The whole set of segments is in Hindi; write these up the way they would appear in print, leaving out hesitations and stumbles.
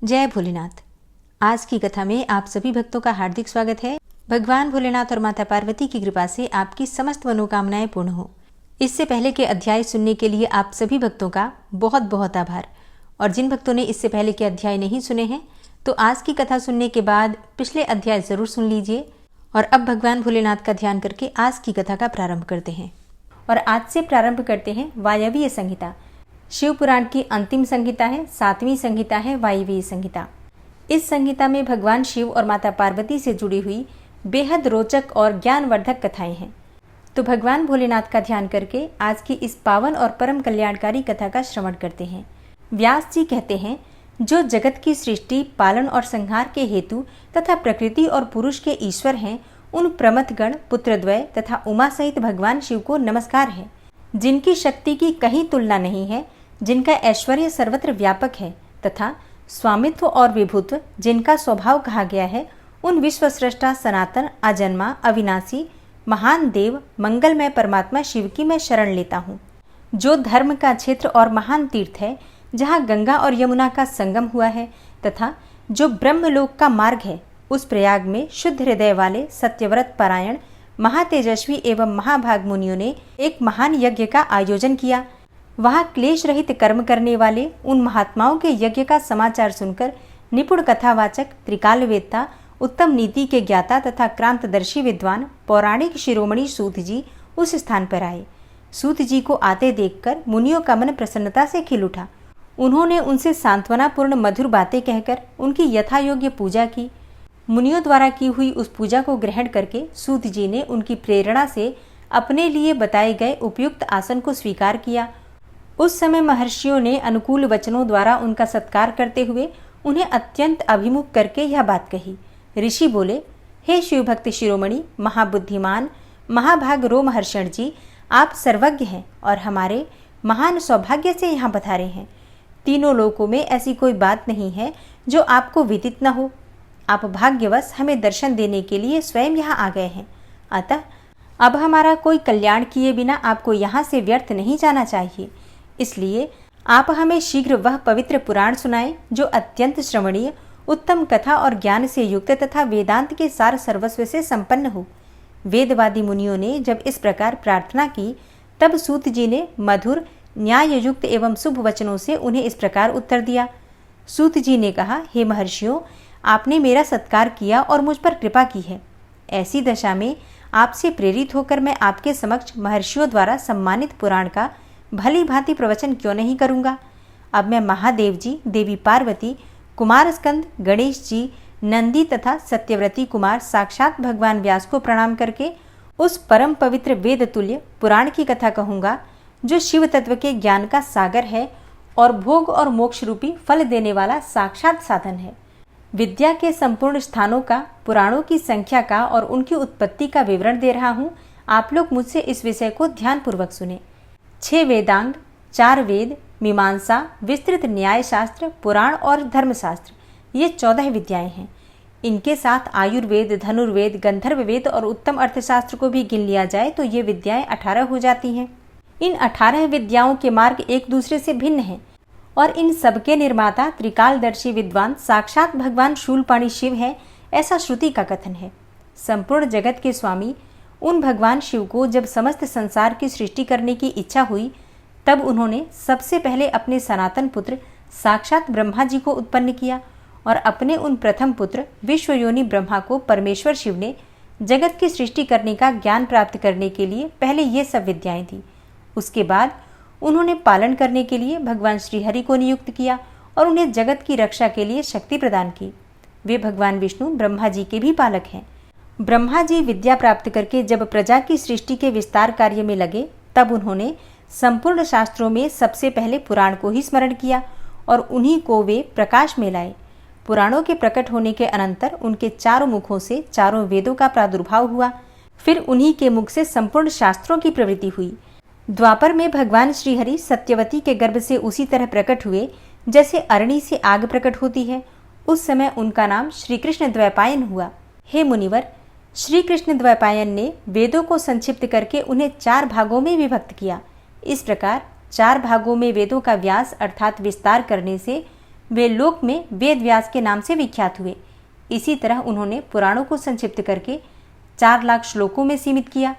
जय भोलेनाथ। आज की कथा में आप सभी भक्तों का हार्दिक स्वागत है। भगवान भोलेनाथ और माता पार्वती की कृपा से आपकी समस्त मनोकामनाएं पूर्ण हो। इससे पहले के अध्याय सुनने के लिए आप सभी भक्तों का बहुत बहुत आभार। और जिन भक्तों ने इससे पहले के अध्याय नहीं सुने हैं तो आज की कथा सुनने के बाद पिछले अध्याय जरूर सुन लीजिए। और अब भगवान भोलेनाथ का ध्यान करके आज की कथा का प्रारंभ करते हैं। और आज से प्रारंभ करते हैं वायवीय संहिता। शिव पुराण की अंतिम संहिता है, 7वीं संहिता है वायवीय संहिता। इस संहिता में भगवान शिव और माता पार्वती से जुड़ी हुई बेहद रोचक और ज्ञानवर्धक कथाएं हैं। तो भगवान भोलेनाथ का ध्यान करके आज की इस पावन और परम कल्याणकारी कथा का श्रवण करते हैं। व्यास जी कहते हैं, जो जगत की सृष्टि, पालन और संहार के हेतु तथा प्रकृति और पुरुष के ईश्वर हैं, उन प्रमथगण, पुत्रद्वय तथा उमा सहित भगवान शिव को नमस्कार है। जिनकी शक्ति की कहीं तुलना नहीं है, जिनका ऐश्वर्य सर्वत्र व्यापक है तथा स्वामित्व और विभुत्व जिनका स्वभाव कहा गया है, उन विश्वस्रष्टा सनातन, अजन्मा, अविनाशी, महान देव, मंगलमय परमात्मा शिव की मैं शरण लेता हूँ। जो धर्म का क्षेत्र और महान तीर्थ है, जहाँ गंगा और यमुना का संगम हुआ है तथा जो ब्रह्मलोक का मार्ग है, उस प्रयाग में शुद्ध हृदय वाले सत्यव्रत परायण महातेजस्वी एवं महाभाग मुनियों ने एक महान यज्ञ का आयोजन किया। वहाँ क्लेश रहित कर्म करने वाले उन महात्माओं के यज्ञ का समाचार सुनकर निपुण कथावाचक, त्रिकालवेत्ता, उत्तम नीति के ज्ञाता तथा क्रांतदर्शी विद्वान पौराणिक शिरोमणि सूत जी उस स्थान पर आए। सूत जी को आते देखकर मुनियों का मन प्रसन्नता से खिल उठा। उन्होंने उनसे सांत्वनापूर्ण मधुर बातें कहकर उनकी यथायोग्य पूजा की। मुनियों द्वारा की हुई उस पूजा को ग्रहण करके सूत जी ने उनकी प्रेरणा से अपने लिए बताए गए उपयुक्त आसन को स्वीकार किया। उस समय महर्षियों ने अनुकूल वचनों द्वारा उनका सत्कार करते हुए उन्हें अत्यंत अभिमुख करके यह बात कही। ऋषि बोले, हे शिवभक्त शिरोमणि, महाबुद्धिमान, महाभाग रोमहर्षण जी, आप सर्वज्ञ हैं और हमारे महान सौभाग्य से यहाँ पधारे हैं। तीनों लोकों में ऐसी कोई बात नहीं है जो आपको विदित न हो। आप भाग्यवश हमें दर्शन देने के लिए स्वयं यहाँ आ गए हैं। अतः अब हमारा कोई कल्याण किए बिना आपको यहाँ से व्यर्थ नहीं जाना चाहिए। इसलिए आप हमें शीघ्र वह पवित्र पुराण सुनाएं जो अत्यंत श्रवणीय, उत्तम कथा और ज्ञान से युक्त तथा वेदांत के सार सर्वस्व से संपन्न हो। वेदवादी मुनियों ने जब इस प्रकार प्रार्थना की, तब सूत जी ने मधुर, न्याययुक्त एवं शुभ वचनों से उन्हें इस प्रकार उत्तर दिया। सूत जी ने कहा, हे महर्षियों, आपने मेरा सत्कार किया और मुझ पर कृपा की है। ऐसी दशा में आपसे प्रेरित होकर मैं आपके समक्ष महर्षियों द्वारा सम्मानित पुराण का भली भांति प्रवचन क्यों नहीं करूँगा। अब मैं महादेव जी, देवी पार्वती, कुमार स्कंद, गणेश जी, नंदी तथा सत्यव्रती कुमार साक्षात भगवान व्यास को प्रणाम करके उस परम पवित्र वेद तुल्य पुराण की कथा कहूँगा जो शिव तत्व के ज्ञान का सागर है और भोग और मोक्ष रूपी फल देने वाला साक्षात साधन है। विद्या के संपूर्ण स्थानों का, पुराणों की संख्या का और उनकी उत्पत्ति का विवरण दे रहा हूँ। आप लोग मुझसे इस विषय को ध्यानपूर्वक सुने। 6 वेदांग, 4 वेद, मीमांसा, विस्तृत न्याय शास्त्र, पुराण और धर्मशास्त्र, ये 14 विद्याएं हैं। इनके साथ आयुर्वेद, धनुर्वेद, गंधर्व वेद और उत्तम अर्थशास्त्र को भी गिन लिया जाए तो ये विद्याएं 18 हो जाती हैं। इन 18 विद्याओं के मार्ग एक दूसरे से भिन्न हैं और इन सबके निर्माता त्रिकालदर्शी विद्वान साक्षात भगवान शूलपाणी शिव हैं, ऐसा श्रुति का कथन है। संपूर्ण जगत के स्वामी उन भगवान शिव को जब समस्त संसार की सृष्टि करने की इच्छा हुई, तब उन्होंने सबसे पहले अपने सनातन पुत्र साक्षात ब्रह्मा जी को उत्पन्न किया और अपने उन प्रथम पुत्र विश्वयोनि ब्रह्मा को परमेश्वर शिव ने जगत की सृष्टि करने का ज्ञान प्राप्त करने के लिए पहले ये सब विद्याएं दी। उसके बाद उन्होंने पालन करने के लिए भगवान श्रीहरि को नियुक्त किया और उन्हें जगत की रक्षा के लिए शक्ति प्रदान की। वे भगवान विष्णु ब्रह्मा जी के भी पालक हैं। ब्रह्मा जी विद्या प्राप्त करके जब प्रजा की सृष्टि के विस्तार कार्य में लगे, तब उन्होंने संपूर्ण शास्त्रों में सबसे पहले पुराण को ही स्मरण किया और उन्हीं को वे प्रकाश में लाए। पुराणों के प्रकट होने के अनंतर उनके चारों मुखों से चारों वेदों का प्रादुर्भाव हुआ। फिर उन्हीं के मुख से संपूर्ण शास्त्रों की प्रवृत्ति हुई। द्वापर में भगवान श्रीहरि सत्यवती के गर्भ से उसी तरह प्रकट हुए जैसे अरणी से आग प्रकट होती है। उस समय उनका नाम श्री कृष्ण द्वैपायन हुआ। हे मुनिवर, श्री कृष्ण द्वैपायन ने वेदों को संक्षिप्त करके उन्हें 4 भागों में विभक्त किया। इस प्रकार 4 भागों में वेदों का व्यास अर्थात विस्तार करने से वे लोक में वेद व्यास के नाम से विख्यात हुए। इसी तरह उन्होंने पुराणों को संक्षिप्त करके 4 लाख श्लोकों में सीमित किया।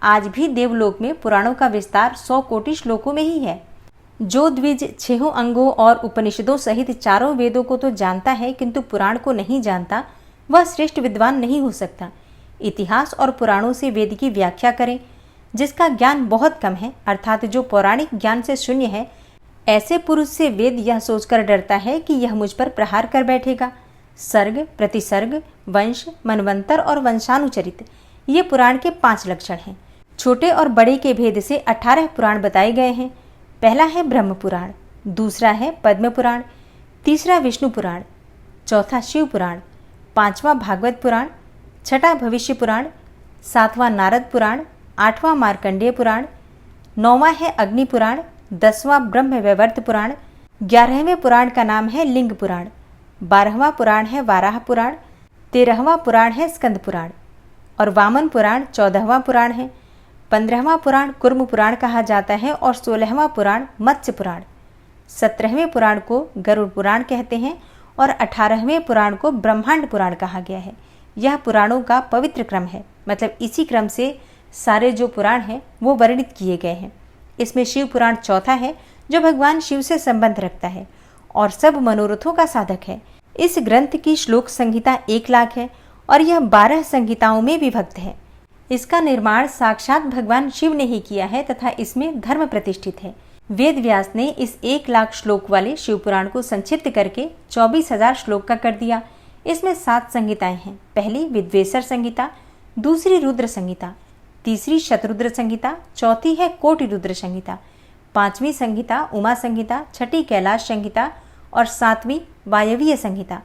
आज भी देवलोक में पुराणों का विस्तार 100 कोटि श्लोकों में ही है। जो द्विज 6 अंगों और उपनिषदों सहित 4 वेदों को तो जानता है किंतु पुराण को नहीं जानता, वह श्रेष्ठ विद्वान नहीं हो सकता। इतिहास और पुराणों से वेद की व्याख्या करें। जिसका ज्ञान बहुत कम है, अर्थात जो पौराणिक ज्ञान से शून्य है, ऐसे पुरुष से वेद यह सोचकर डरता है कि यह मुझ पर प्रहार कर बैठेगा। सर्ग, प्रतिसर्ग, वंश, मनवंतर और वंशानुचरित, ये पुराण के 5 लक्षण हैं। छोटे और बड़े के भेद से 18 पुराण बताए गए हैं। पहला है ब्रह्म पुराण, दूसरा है पद्म पुराण, तीसरा विष्णु पुराण, चौथा शिव पुराण, 5वां भागवत पुराण, छठा भविष्य पुराण, 7वां नारद पुराण, 8वां मार्कंडेय पुराण, 9वां है अग्नि पुराण, 10वां ब्रह्म वैवर्त पुराण, 11वें पुराण का नाम है लिंग पुराण, 12वां पुराण है वाराह पुराण, 13वां पुराण है स्कंद पुराण और वामन पुराण 14वां पुराण है। 15वां पुराण कुर्म पुराण कहा जाता है और 16वां पुराण मत्स्य पुराण। 17वें पुराण को गरुड़ पुराण कहते हैं और 18वें पुराण को ब्रह्मांड पुराण कहा गया है। यह पुराणों का पवित्र क्रम है, मतलब इसी क्रम से सारे जो पुराण हैं वो वर्णित किए गए हैं। इसमें शिव पुराण चौथा है, जो भगवान शिव से संबंध रखता है और सब मनोरथों का साधक है। इस ग्रंथ की श्लोक संहिता 1 लाख है और यह 12 संहिताओं में विभक्त है। इसका निर्माण साक्षात भगवान शिव ने ही किया है तथा इसमें धर्म प्रतिष्ठित है। वेद व्यास ने इस 1 लाख श्लोक वाले शिव पुराण को संक्षिप्त करके 24,000 श्लोक का कर दिया। इसमें 7 संहिताएं हैं। पहली विद्वेश्वर संहिता, दूसरी रुद्र संहिता, तीसरी शतरुद्र संहिता, चौथी है कोटि रुद्र संहिता, 5वीं संहिता उमा संहिता, 6ठी कैलाश संहिता और 7वीं वायवीय संहिता।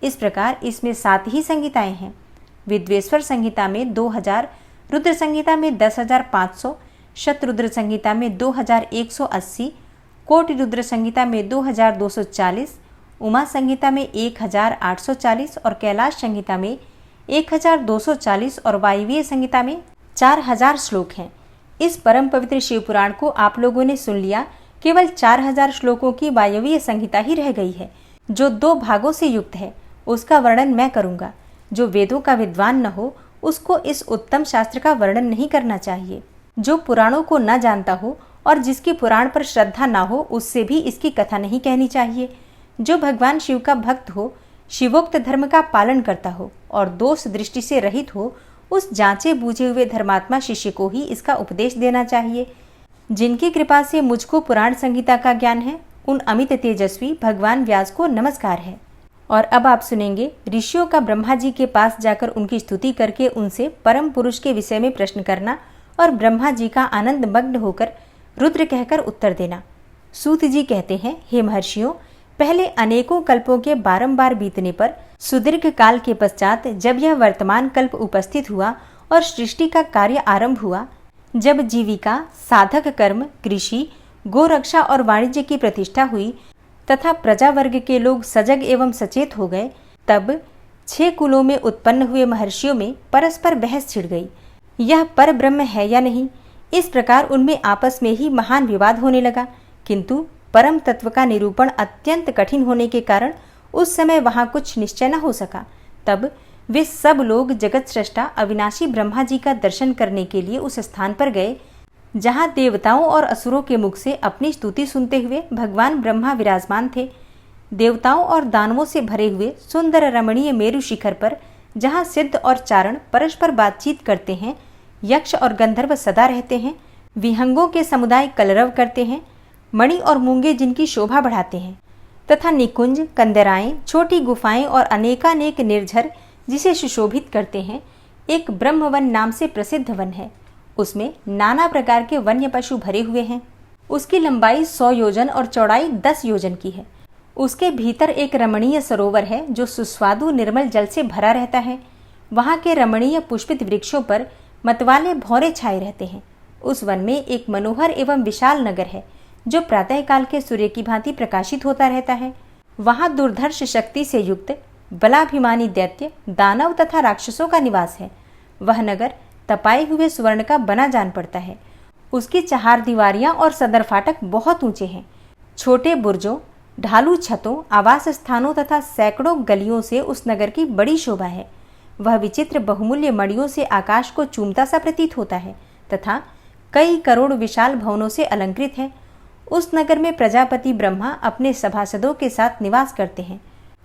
इस प्रकार इसमें 7 ही संहिताएं हैं। विद्वेश्वर संहिता में 2000, रुद्र संहिता में 10,500, शतरुद्र संहिता में 2,180, कोटि रुद्र संहिता में 2,240, उमा संहिता में 1,840 और कैलाश संहिता में 1,240 और वायवीय संहिता में 4,000 श्लोक हैं। इस परम पवित्र शिव पुराण को आप लोगों ने सुन लिया। केवल 4,000 श्लोकों की वायवीय संहिता ही रह गई है, जो 2 भागों से युक्त है। उसका वर्णन मैं करूंगा। जो वेदों का विद्वान न हो उसको इस उत्तम शास्त्र का वर्णन नहीं करना चाहिए। जो पुराणों को न जानता हो और जिसकी पुराण पर श्रद्धा न हो उससे भी इसकी कथा नहीं कहनी चाहिए। जो भगवान शिव का भक्त हो, शिवोक्त धर्म का पालन करता हो और दोष दृष्टि से रहित हो, उस जांचे बूझे हुए धर्मात्मा शिष्य को ही इसका उपदेश देना चाहिए। जिनकी कृपा से मुझको पुराण संहिता का ज्ञान है, उन अमित तेजस्वी भगवान व्यास को नमस्कार है। और अब आप सुनेंगे ऋषियों का ब्रह्मा जी के पास जाकर उनकी स्तुति करके उनसे परम पुरुष के विषय में प्रश्न करना और ब्रह्मा जी का आनंद मग्न होकर रुद्र कहकर उत्तर देना। सूत जी कहते हैं, हे महर्षियों, पहले अनेकों कल्पों के बारंबार बीतने पर सुदीर्घ काल के पश्चात जब यह वर्तमान कल्प उपस्थित हुआ और सृष्टि का कार्य आरंभ हुआ, जब जीविका, साधक कर्म, कृषि, गोरक्षा और वाणिज्य की प्रतिष्ठा हुई तथा प्रजा वर्ग के लोग सजग एवं सचेत हो गए, तब 6 कुलों में उत्पन्न हुए महर्षियों में परस्पर बहस छिड़ गई, यह पर ब्रह्म है या नहीं। इस प्रकार उनमें आपस में ही महान विवाद होने लगा, किंतु परम तत्व का निरूपण अत्यंत कठिन होने के कारण उस समय वहां कुछ निश्चय न हो सका। तब वे सब लोग जगत सृष्टा अविनाशी ब्रह्मा जी का दर्शन करने के लिए उस स्थान पर गए जहां देवताओं और असुरों के मुख से अपनी स्तुति सुनते हुए भगवान ब्रह्मा विराजमान थे। देवताओं और दानवों से भरे हुए सुंदर रमणीय मेरु शिखर पर जहां सिद्ध और चारण परस्पर बातचीत करते हैं, यक्ष और गंधर्व सदा रहते हैं, विहंगों के समुदाय कलरव करते हैं, मणि और मूंगे जिनकी शोभा बढ़ाते हैं, तथा निकुंज, कंदराएं, छोटी गुफाएं और अनेकानेक निर्झर जिसे सुशोभित करते हैं, एक ब्रह्मवन नाम से प्रसिद्ध वन है। उसमें नाना प्रकार के वन्य पशु भरे हुए हैं। उसकी लंबाई 100 योजन और चौड़ाई 10 योजन की है। उसके भीतर एक रमणीय सरोवर है जो सुस्वादु निर्मल जल से भरा रहता है। वहां के रमणीय पुष्पित वृक्षों पर मतवाले भौरे छाए रहते हैं। उस वन में एक मनोहर एवं विशाल नगर है जो प्रातःकाल के सूर्य की भांति प्रकाशित होता रहता है। वहां दुर्धर्ष शक्ति से युक्त बलाभिमानी दैत्य, दानव तथा राक्षसों का निवास है। वह नगर तपाए हुए स्वर्ण का बना जान पड़ता है। उसकी 4 दीवारियां और सदर फाटक बहुत ऊंचे हैं। छोटे बुर्जों, ढालू छतों, आवास स्थानों तथा सैकड़ों गलियों से उस नगर की बड़ी शोभा है। वह विचित्र बहुमूल्य मणियों से आकाश को चूमता सा प्रतीत होता है तथा कई करोड़ विशाल भवनों से अलंकृत है। उस नगर में प्रजापति ब्रह्मा अपने सभासदों के साथ निवास करते हैं।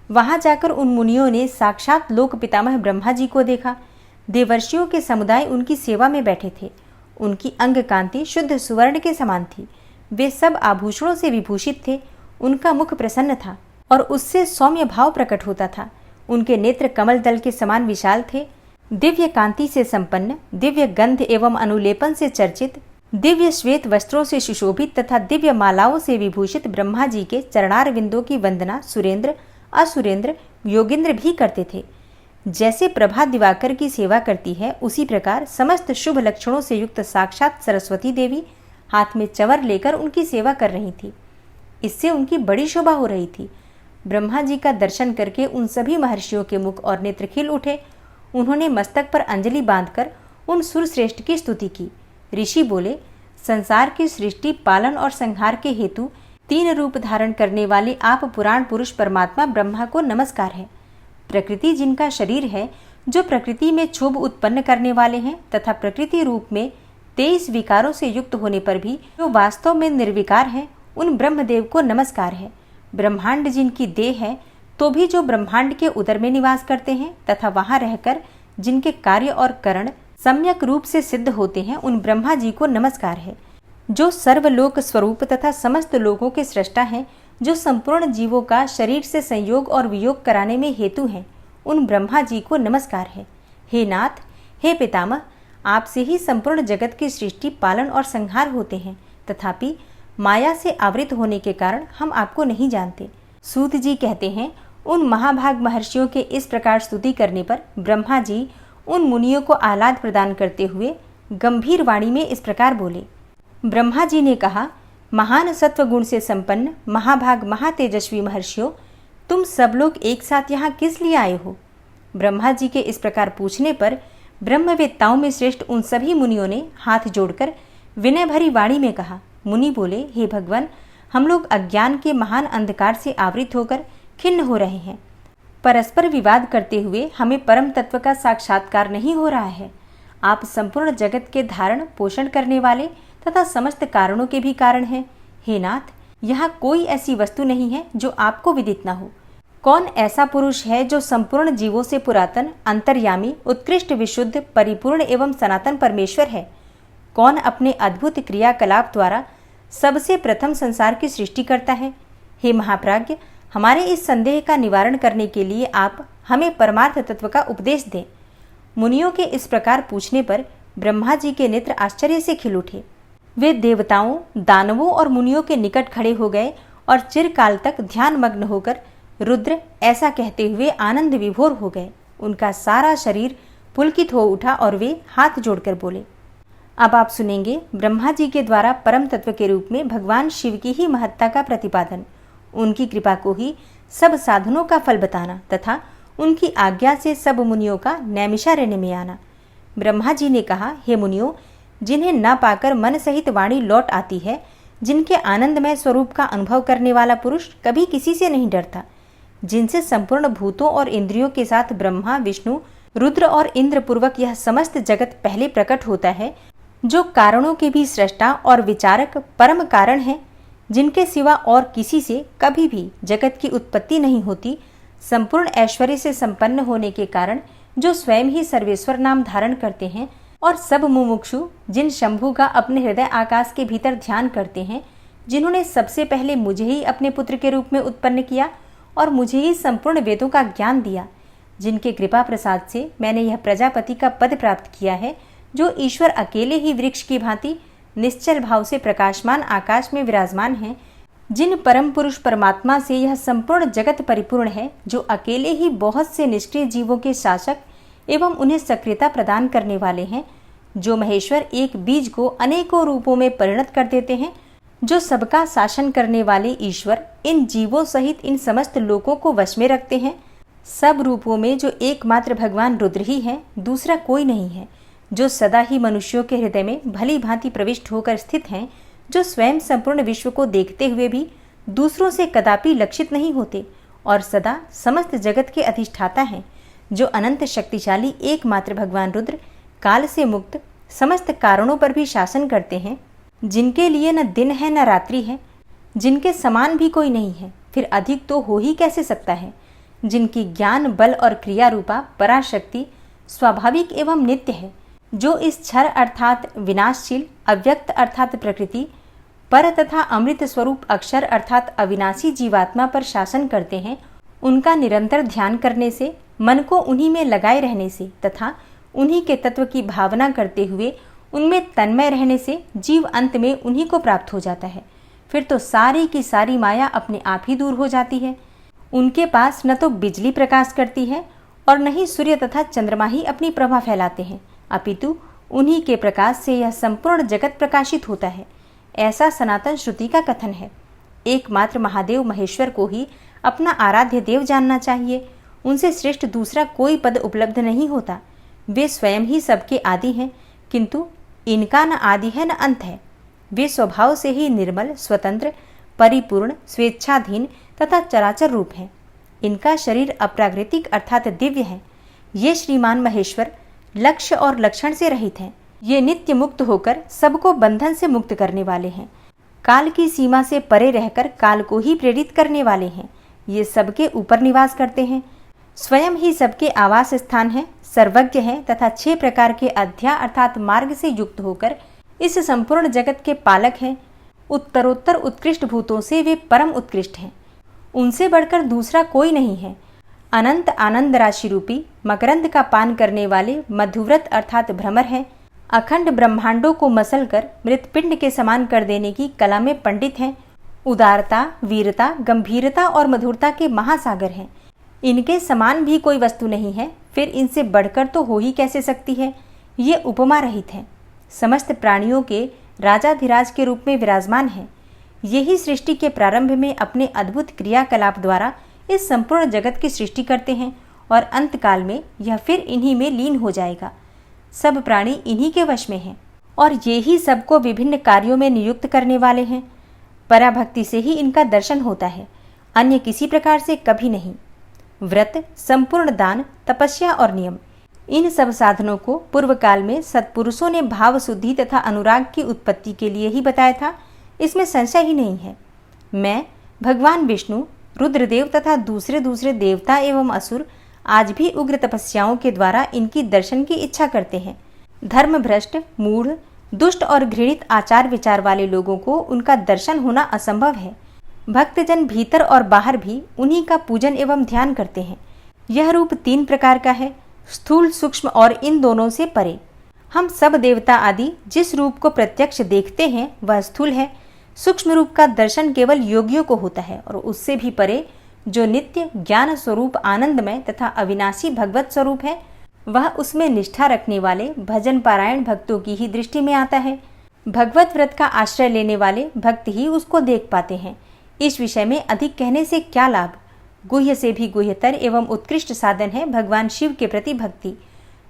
वहां जाकर उन मुनियों ने साक्षात लोक पितामह ब्रह्मा जी को देखा। देवर्षियों के समुदाय उनकी सेवा में बैठे थे। उनकी अंग कांति शुद्ध सुवर्ण के समान थी। वे सब आभूषणों से विभूषित थे। उनका मुख प्रसन्न था और उससे सौम्य भाव प्रकट होता था। उनके नेत्र कमल दल के समान विशाल थे। दिव्य कांति से संपन्न, दिव्य गंध एवं अनुलेपन से चर्चित, दिव्य श्वेत वस्त्रों से सुशोभित तथा दिव्य मालाओं से विभूषित ब्रह्मा जी के चरणार विंदों की वंदना सुरेंद्र, असुरेंद्र, योगेंद्र भी करते थे। जैसे प्रभा दिवाकर की सेवा करती है, उसी प्रकार समस्त शुभ लक्षणों से युक्त साक्षात सरस्वती देवी हाथ में चंवर लेकर उनकी सेवा कर रही थी। इससे उनकी बड़ी शोभा हो रही थी। ब्रह्मा जी का दर्शन करके उन सभी महर्षियों के मुख और नेत्र खिल उठे। उन्होंने मस्तक पर अंजलि बांधकर उन सुरश्रेष्ठ की स्तुति की। ऋषि बोले, संसार की सृष्टि, पालन और संहार के हेतु 3 रूप धारण करने वाले आप पुराण पुरुष परमात्मा ब्रह्मा को नमस्कार है। प्रकृति जिनका शरीर है, जो प्रकृति में क्षोभ उत्पन्न करने वाले हैं तथा प्रकृति रूप में 23 विकारों से युक्त होने पर भी जो वास्तव में निर्विकार है, उन ब्रह्मदेव को नमस्कार है। ब्रह्मांड जिनकी देह है, तो भी जो ब्रह्मांड के उदर में निवास करते हैं तथा वहां रहकर जिनके कार्य और करण सम्यक रूप से सिद्ध होते हैं, उन ब्रह्मा जी को नमस्कार है। जो सर्वलोक स्वरूप तथा समस्त लोगों के सृष्टा हैं, जो संपूर्ण जीवों का शरीर से संयोग और वियोग कराने में हेतु हैं, उन ब्रह्मा जी को नमस्कार है। हे नाथ, हे पितामह, आपसे ही संपूर्ण जगत की सृष्टि, पालन और संहार होते हैं, तथापि माया से आवृत होने के कारण हम आपको नहीं जानते। सूत जी कहते हैं, उन महाभाग महर्षियों के इस प्रकार स्तुति करने पर ब्रह्मा जी उन मुनियों को आह्लाद प्रदान करते हुए गंभीर वाणी में इस प्रकार बोले। ब्रह्मा जी ने कहा, महान सत्व गुण से संपन्न महाभाग महातेजस्वी महर्षियों, तुम सब लोग एक साथ यहाँ किस लिए आए हो? ब्रह्मा जी के इस प्रकार पूछने पर ब्रह्मवेत्ताओं में श्रेष्ठ उन सभी मुनियों ने हाथ जोड़कर विनय भरी वाणी में कहा। मुनि बोले, हे भगवान, हम लोग अज्ञान के महान अंधकार से आवृत होकर खिन्न हो रहे हैं। परस्पर विवाद करते हुए हमें परम तत्व का साक्षात्कार नहीं हो रहा है। आप संपूर्ण जगत के धारण पोषण करने वाले तथा समस्त कारणों के भी कारण हैं। हे नाथ, यहाँ कोई ऐसी वस्तु नहीं है जो आपको विदित न हो। कौन ऐसा पुरुष है जो संपूर्ण जीवों से पुरातन, अंतर्यामी, उत्कृष्ट, विशुद्ध, परिपूर्ण एवं सनातन परमेश्वर है? कौन अपने अद्भुत क्रियाकलाप द्वारा सबसे प्रथम संसार की सृष्टि करता है? हे महाप्राज्ञ, हमारे इस संदेह का निवारण करने के लिए आप हमें परमार्थ तत्व का उपदेश दें। मुनियों के इस प्रकार पूछने पर ब्रह्मा जी के नेत्र आश्चर्य से खिल उठे। वे देवताओं, दानवों और मुनियों के निकट खड़े हो गए और चिरकाल तक ध्यान मग्न होकर रुद्र ऐसा कहते हुए आनंद विभोर हो गए। उनका सारा शरीर पुलकित हो उठा और वे हाथ जोड़कर बोले। अब आप सुनेंगे ब्रह्मा जी के द्वारा परम तत्व के रूप में भगवान शिव की ही महत्ता का प्रतिपादन, उनकी कृपा को ही सब साधनों का फल बताना तथा उनकी आज्ञा से सब मुनियों का नैमिषारण्य में आना। ब्रह्मा जी ने कहा, हे मुनियों, जिन्हें न पाकर मन सहित वाणी लौट आती है, जिनके आनंदमय स्वरूप का अनुभव करने वाला पुरुष कभी किसी से नहीं डरता, जिनसे संपूर्ण भूतों और इंद्रियों के साथ ब्रह्मा, विष्णु, रुद्र और इंद्र पूर्वक यह समस्त जगत पहले प्रकट होता है, जो कारणों के भी सृष्टा और विचारक परम कारण है, जिनके सिवा और किसी से कभी भी जगत की उत्पत्ति नहीं होती, संपूर्ण ऐश्वर्य से संपन्न होने के कारण जो स्वयं ही सर्वेश्वर नाम धारण करते हैं, और सब मुमुक्षु जिन शंभु का अपने हृदय आकाश के भीतर ध्यान करते हैं, जिन्होंने सबसे पहले मुझे ही अपने पुत्र के रूप में उत्पन्न किया और मुझे ही संपूर्ण वेदों का ज्ञान दिया, जिनके कृपा प्रसाद से मैंने यह प्रजापति का पद प्राप्त किया है, जो ईश्वर अकेले ही वृक्ष की भांति निश्चल भाव से प्रकाशमान आकाश में विराजमान है, जिन परम पुरुष परमात्मा से यह संपूर्ण जगत परिपूर्ण है, जो अकेले ही बहुत से निष्क्रिय जीवों के शासक एवं उन्हें सक्रियता प्रदान करने वाले हैं, जो महेश्वर एक बीज को अनेकों रूपों में परिणत कर देते हैं, जो सबका शासन करने वाले ईश्वर इन जीवों सहित इन समस्त लोकों को वश में रखते हैं, सब रूपों में जो एकमात्र भगवान रुद्र ही है, दूसरा कोई नहीं है, जो सदा ही मनुष्यों के हृदय में भली भांति प्रविष्ट होकर स्थित हैं, जो स्वयं संपूर्ण विश्व को देखते हुए भी दूसरों से कदापि लक्षित नहीं होते और सदा समस्त जगत के अधिष्ठाता हैं, जो अनंत शक्तिशाली एकमात्र भगवान रुद्र काल से मुक्त समस्त कारणों पर भी शासन करते हैं, जिनके लिए न दिन है न रात्रि है, जिनके समान भी कोई नहीं है, फिर अधिक तो हो ही कैसे सकता है, जिनकी ज्ञान बल और क्रिया रूपा पराशक्ति स्वाभाविक एवं नित्य है, जो इस क्षर अर्थात विनाशशील, अव्यक्त अर्थात प्रकृति, पर तथा अमृत स्वरूप अक्षर अर्थात अविनाशी जीवात्मा पर शासन करते हैं, उनका निरंतर ध्यान करने से, मन को उन्हीं में लगाए रहने से तथा उन्हीं के तत्व की भावना करते हुए उनमें तन्मय रहने से जीव अंत में उन्हीं को प्राप्त हो जाता है। फिर तो सारी की सारी माया अपने आप ही दूर हो जाती है। उनके पास न तो बिजली प्रकाश करती है और न ही सूर्य तथा चंद्रमा ही अपनी प्रभा फैलाते हैं, अपितु उन्हीं के प्रकाश से यह संपूर्ण जगत प्रकाशित होता है। ऐसा सनातन श्रुति का कथन है। एकमात्र महादेव महेश्वर को ही अपना आराध्य देव जानना चाहिए। उनसे श्रेष्ठ दूसरा कोई पद उपलब्ध नहीं होता। वे स्वयं ही सबके आदि हैं, किंतु इनका न आदि है न अंत है। वे स्वभाव से ही निर्मल, स्वतंत्र, परिपूर्ण, स्वेच्छाधीन तथा चराचर रूप हैं। इनका शरीर अप्राकृतिक अर्थात दिव्य है। ये श्रीमान महेश्वर लक्ष्य और लक्षण से रहित हैं। ये नित्य मुक्त होकर सबको बंधन से मुक्त करने वाले हैं। काल की सीमा से परे रहकर काल को ही प्रेरित करने वाले हैं। ये सबके ऊपर निवास करते हैं, स्वयं ही सबके आवास स्थान है, सर्वज्ञ हैं तथा 6 प्रकार के अध्या अर्थात मार्ग से युक्त होकर इस संपूर्ण जगत के पालक हैं। उत्तरोत्तर उत्कृष्ट भूतों से वे परम उत्कृष्ट हैं। उनसे बढ़कर दूसरा कोई नहीं है। अनंत आनंद राशि रूपी मकरंद का पान करने वाले मधुव्रत अर्थात भ्रमर हैं। अखंड ब्रह्मांडों को मसलकर मृतपिंड के समान कर देने की कला में पंडित हैं। उदारता, वीरता, गंभीरता और मधुरता के महासागर हैं। इनके समान भी कोई वस्तु नहीं है, फिर इनसे बढ़कर तो हो ही कैसे सकती है। ये उपमा रहित हैं, समस्त प्राणियों के राजाधिराज के रूप में विराजमान हैं। यही सृष्टि के प्रारंभ में अपने अद्भुत क्रियाकलाप द्वारा इस संपूर्ण जगत की सृष्टि करते हैं और अंत काल में यह फिर इन्हीं में लीन हो जाएगा। सब प्राणी इन्हीं के वश में हैं और ये ही सबको विभिन्न कार्यों में नियुक्त करने वाले हैं। पराभक्ति से ही इनका दर्शन होता है, अन्य किसी प्रकार से कभी नहीं। व्रत, संपूर्ण दान, तपस्या और नियम, इन सब साधनों को पूर्व काल में सत्पुरुषों ने भाव शुद्धि तथा अनुराग की उत्पत्ति के लिए ही बताया था, इसमें संशय ही नहीं है। मैं, भगवान विष्णु, रुद्रदेव तथा दूसरे दूसरे देवता एवं असुर आज भी उग्र तपस्याओं के द्वारा इनकी दर्शन की इच्छा करते हैं। धर्म भ्रष्ट, मूढ़, दुष्ट और घृणित आचार विचार वाले लोगों को उनका दर्शन होना असंभव है। भक्तजन भीतर और बाहर भी उन्हीं का पूजन एवं ध्यान करते हैं। यह रूप 3 प्रकार का है, स्थूल, सूक्ष्म और इन दोनों से परे। हम सब देवता आदि जिस रूप को प्रत्यक्ष देखते हैं वह स्थूल है। सूक्ष्म रूप का दर्शन केवल योगियों को होता है और उससे भी परे जो नित्य ज्ञान स्वरूप आनंदमय तथा अविनाशी भगवत स्वरूप है, वह उसमें निष्ठा रखने वाले भजन पारायण भक्तों की ही दृष्टि में आता है। भगवत व्रत का आश्रय लेने वाले भक्त ही उसको देख पाते हैं। इस विषय में अधिक कहने से क्या लाभ। गुह्य से भी गुह्यतर एवं उत्कृष्ट साधन है भगवान शिव के प्रति भक्ति।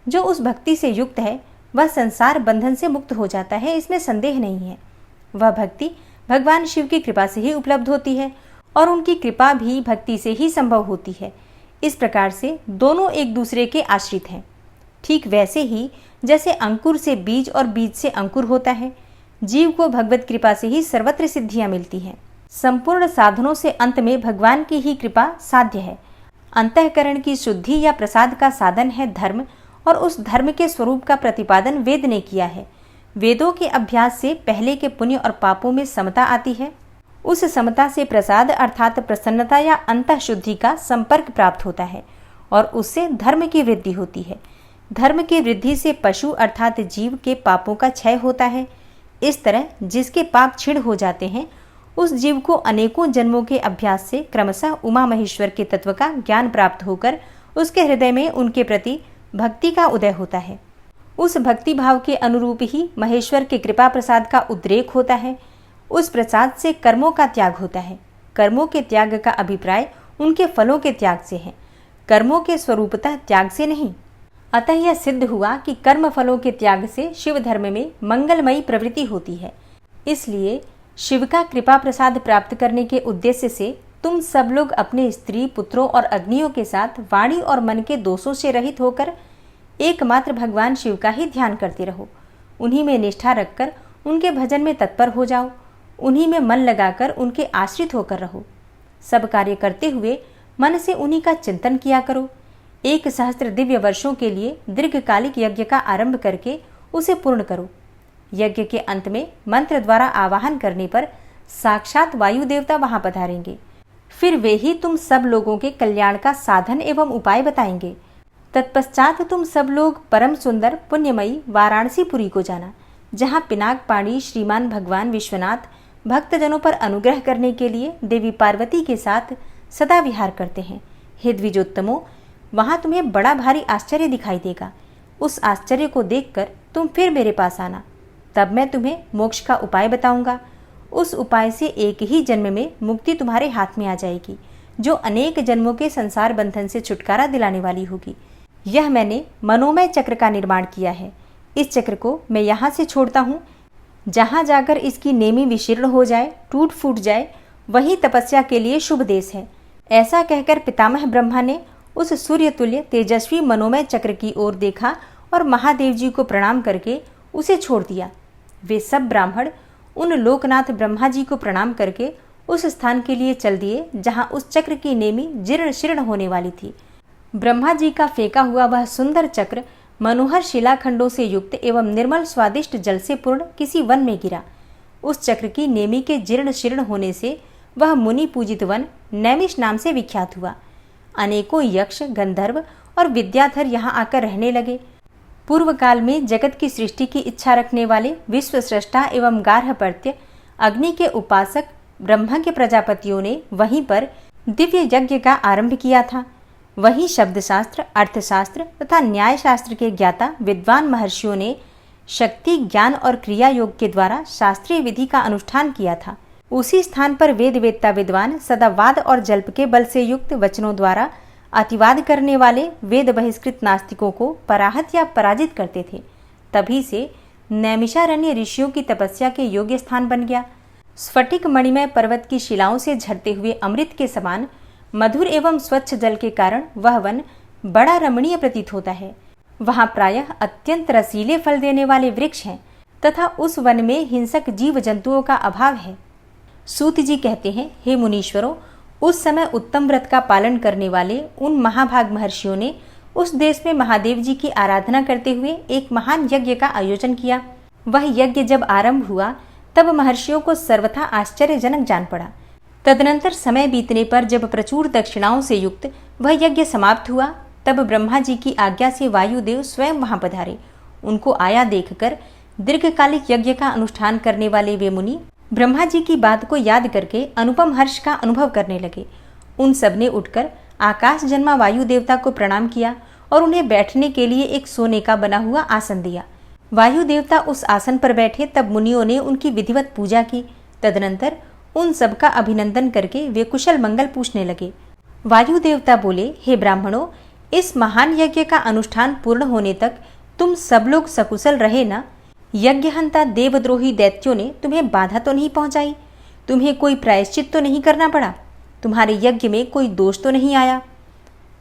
जो उस भक्ति से युक्त है वह संसार बंधन से मुक्त हो जाता है, इसमें संदेह नहीं है। वह भक्ति भगवान शिव की कृपा से ही उपलब्ध होती है और उनकी कृपा भी भक्ति से ही संभव होती है। इस प्रकार से दोनों एक दूसरे के आश्रित हैं। ठीक वैसे ही जैसे अंकुर से बीज और बीज से अंकुर होता है, जीव को भगवत कृपा से ही सर्वत्र सिद्धियां मिलती हैं। संपूर्ण साधनों से अंत में भगवान की ही कृपा साध्य है। अंतःकरण की शुद्धि या प्रसाद का साधन है धर्म, और उस धर्म के स्वरूप का प्रतिपादन वेद ने किया है। वेदों के अभ्यास से पहले के पुण्य और पापों में समता आती है। उस समता से प्रसाद अर्थात प्रसन्नता या अंतः शुद्धि का संपर्क प्राप्त होता है और उससे धर्म की वृद्धि होती है। धर्म की वृद्धि से पशु अर्थात जीव के पापों का क्षय होता है। इस तरह जिसके पाप क्षीण हो जाते हैं उस जीव को अनेकों जन्मों के अभ्यास से क्रमशः उमा महेश्वर के तत्व का ज्ञान प्राप्त होकर उसके हृदय में उनके प्रति भक्ति का उदय होता है। उस भक्ति भाव के अनुरूप ही महेश्वर के कृपा प्रसाद का उद्रेक होता है। उस प्रसाद से कर्मों का त्याग होता है। कर्मों के त्याग का अभिप्राय उनके फलों के त्याग से है, कर्मों के स्वरूपतः त्याग से नहीं। अतः यह सिद्ध हुआ कि कर्म फलों के त्याग से शिव धर्म में मंगलमयी प्रवृत्ति होती है। इसलिए शिव का कृपा प्रसाद प्राप्त करने के उद्देश्य से तुम सब लोग अपने स्त्री पुत्रों और अग्नियों के साथ वाणी और मन के दोषों से रहित होकर एकमात्र भगवान शिव का ही ध्यान करते रहो। उन्हीं में निष्ठा रखकर उनके भजन में तत्पर हो जाओ। उन्हीं में मन लगाकर उनके आश्रित होकर रहो। सब कार्य करते हुए मन से उन्हीं का चिंतन किया करो। 1,000 दिव्य वर्षों के लिए दीर्घकालिक यज्ञ का आरंभ करके उसे पूर्ण करो। यज्ञ के अंत में मंत्र द्वारा आवाहन करने पर साक्षात वायु देवता वहां पधारेंगे। फिर वे ही तुम सब लोगों के कल्याण का साधन एवं उपाय बताएंगे। तत्पश्चात तुम सब लोग परम सुंदर पुण्यमयी वाराणसीपुरी को जाना, जहाँ पिनाक पाणी श्रीमान भगवान विश्वनाथ भक्तजनों पर अनुग्रह करने के लिए देवी पार्वती के साथ सदा विहार करते हैं। हे द्विजोत्तमों, वहाँ तुम्हें बड़ा भारी आश्चर्य दिखाई देगा। उस आश्चर्य को देखकर तुम फिर मेरे पास आना, तब मैं तुम्हें मोक्ष का उपाय बताऊंगा। उस उपाय से एक ही जन्म में मुक्ति तुम्हारे हाथ में आ जाएगी, जो अनेक जन्मों के संसार बंधन से छुटकारा दिलाने वाली होगी। यह मैंने मनोमय चक्र का निर्माण किया है। इस चक्र को मैं यहाँ से छोड़ता हूँ। जहाँ जाकर इसकी नेमी विशीर्ण हो जाए, टूट फूट जाए, वही तपस्या के लिए शुभ देश है। ऐसा कहकर पितामह ब्रह्मा ने उस सूर्य तुल्य तेजस्वी मनोमय चक्र की ओर देखा और महादेव जी को प्रणाम करके उसे छोड़ दिया। वे सब ब्राह्मण उन लोकनाथ ब्रह्मा जी को प्रणाम करके उस स्थान के लिए चल दिए जहाँ उस चक्र की नेमी जीर्ण शीर्ण होने वाली थी। ब्रह्मा जी का फेंका हुआ वह सुंदर चक्र मनोहर शिलाखंडों से युक्त एवं निर्मल स्वादिष्ट जल से पूर्ण किसी वन में गिरा। उस चक्र की नेमी के जीर्ण शीर्ण होने से वह मुनि पूजित वन नैमिष नाम से विख्यात हुआ। अनेकों यक्ष, गंधर्व और विद्याधर यहाँ आकर रहने लगे। पूर्व काल में जगत की सृष्टि की इच्छा रखने वाले विश्व स्रष्टा एवं गार्हपत्य अग्नि के उपासक ब्रह्मा के प्रजापतियों ने वहीं पर दिव्य यज्ञ का आरंभ किया था। वहीं शब्दशास्त्र, अर्थशास्त्र तथा न्याय शास्त्र के ज्ञाता विद्वान महर्षियों ने शक्ति, ज्ञान और क्रिया योग के द्वारा शास्त्रीय विधि का अनुष्ठान किया था। उसी स्थान पर वेद वेत्ता विद्वान सदा वाद और जल्प के बल से युक्त वचनों द्वारा अतिवाद करने वाले वेद बहिष्कृत नास्तिकों को पराहत या पराजित करते थे। तभी से नैमिषारण्य ऋषियों की तपस्या के योग्य स्थान बन गया। स्फटिक मणिमय पर्वत की शिलाओं से झरते हुए अमृत के समान मधुर एवं स्वच्छ जल के कारण वह वन बड़ा रमणीय प्रतीत होता है। वहाँ प्रायः अत्यंत रसीले फल देने वाले वृक्ष हैं तथा उस वन में हिंसक जीव जंतुओं का अभाव है। सूत जी कहते हैं, हे मुनीश्वरों, उस समय उत्तम व्रत का पालन करने वाले उन महाभाग महर्षियों ने उस देश में महादेव जी की आराधना करते हुए एक महान यज्ञ का आयोजन किया। वह यज्ञ जब आरंभ हुआ तब महर्षियों को सर्वथा आश्चर्यजनक जान पड़ा। तदनंतर समय बीतने पर जब प्रचुर दक्षिणाओं से युक्त वह यज्ञ समाप्त हुआ, तब ब्रह्मा जी की आज्ञा से वायुदेव स्वयं वहां पधारे। उनको आया देखकर दीर्घकालिक यज्ञ का अनुष्ठान करने वाले वे मुनि ब्रह्मा जी की बात को याद करके अनुपम हर्ष का अनुभव करने लगे। उन सब ने उठकर आकाश जन्मा वायु देवता को प्रणाम किया और उन्हें बैठने के लिए एक सोने का बना हुआ आसन दिया। वायु देवता उस आसन पर बैठे तब मुनियों ने उनकी विधिवत पूजा की। तदनंतर उन सब का अभिनंदन करके वे कुशल मंगल पूछने लगे। वायु देवता बोले, हे ब्राह्मणों, इस महान यज्ञ का अनुष्ठान पूर्ण होने तक तुम सब लोग सकुशल रहे ना? यज्ञहंता देवद्रोही दैत्यों ने तुम्हें बाधा तो नहीं पहुंचाई? तुम्हें कोई प्रायश्चित तो नहीं करना पड़ा? तुम्हारे यज्ञ में कोई दोष तो नहीं आया?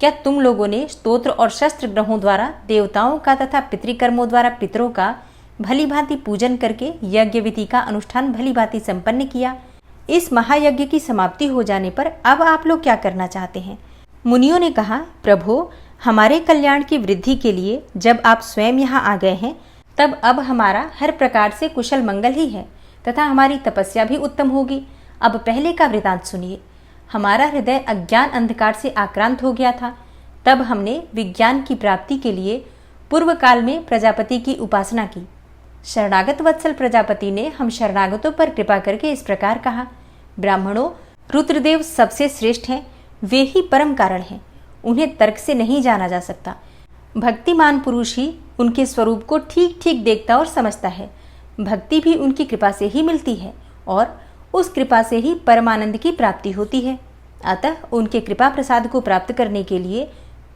क्या तुम लोगों ने स्तोत्र और शस्त्र ग्रहों द्वारा देवताओं का तथा पितृकर्मों द्वारा पितरों का भली भांति पूजन करके यज्ञ विधि का अनुष्ठान भली भांति संपन्न किया? इस महायज्ञ की समाप्ति हो जाने पर अब आप लोग क्या करना चाहते हैं? मुनियों ने कहा, प्रभो, हमारे कल्याण की वृद्धि के लिए जब आप स्वयं यहाँ आ गए हैं, तब अब हमारा हर प्रकार से कुशल मंगल ही है तथा हमारी तपस्या भी उत्तम होगी। अब पहले का वृतांत सुनिए। हमारा हृदय अज्ञान अंधकार से आक्रांत हो गया था। तब हमने विज्ञान की प्राप्ति के लिए पूर्व काल में प्रजापति की उपासना की। शरणागत वत्सल प्रजापति ने हम शरणागतों पर कृपा करके इस प्रकार कहा, ब्राह्मणों, रुद्रदेव सबसे श्रेष्ठ हैं। वे ही परम कारण हैं। उन्हें तर्क से नहीं जाना जा सकता। भक्तिमान पुरुष ही उनके स्वरूप को ठीक ठीक देखता और समझता है। भक्ति भी उनकी कृपा से ही मिलती है और उस कृपा से ही परमानंद की प्राप्ति होती है। अतः उनके कृपा प्रसाद को प्राप्त करने के लिए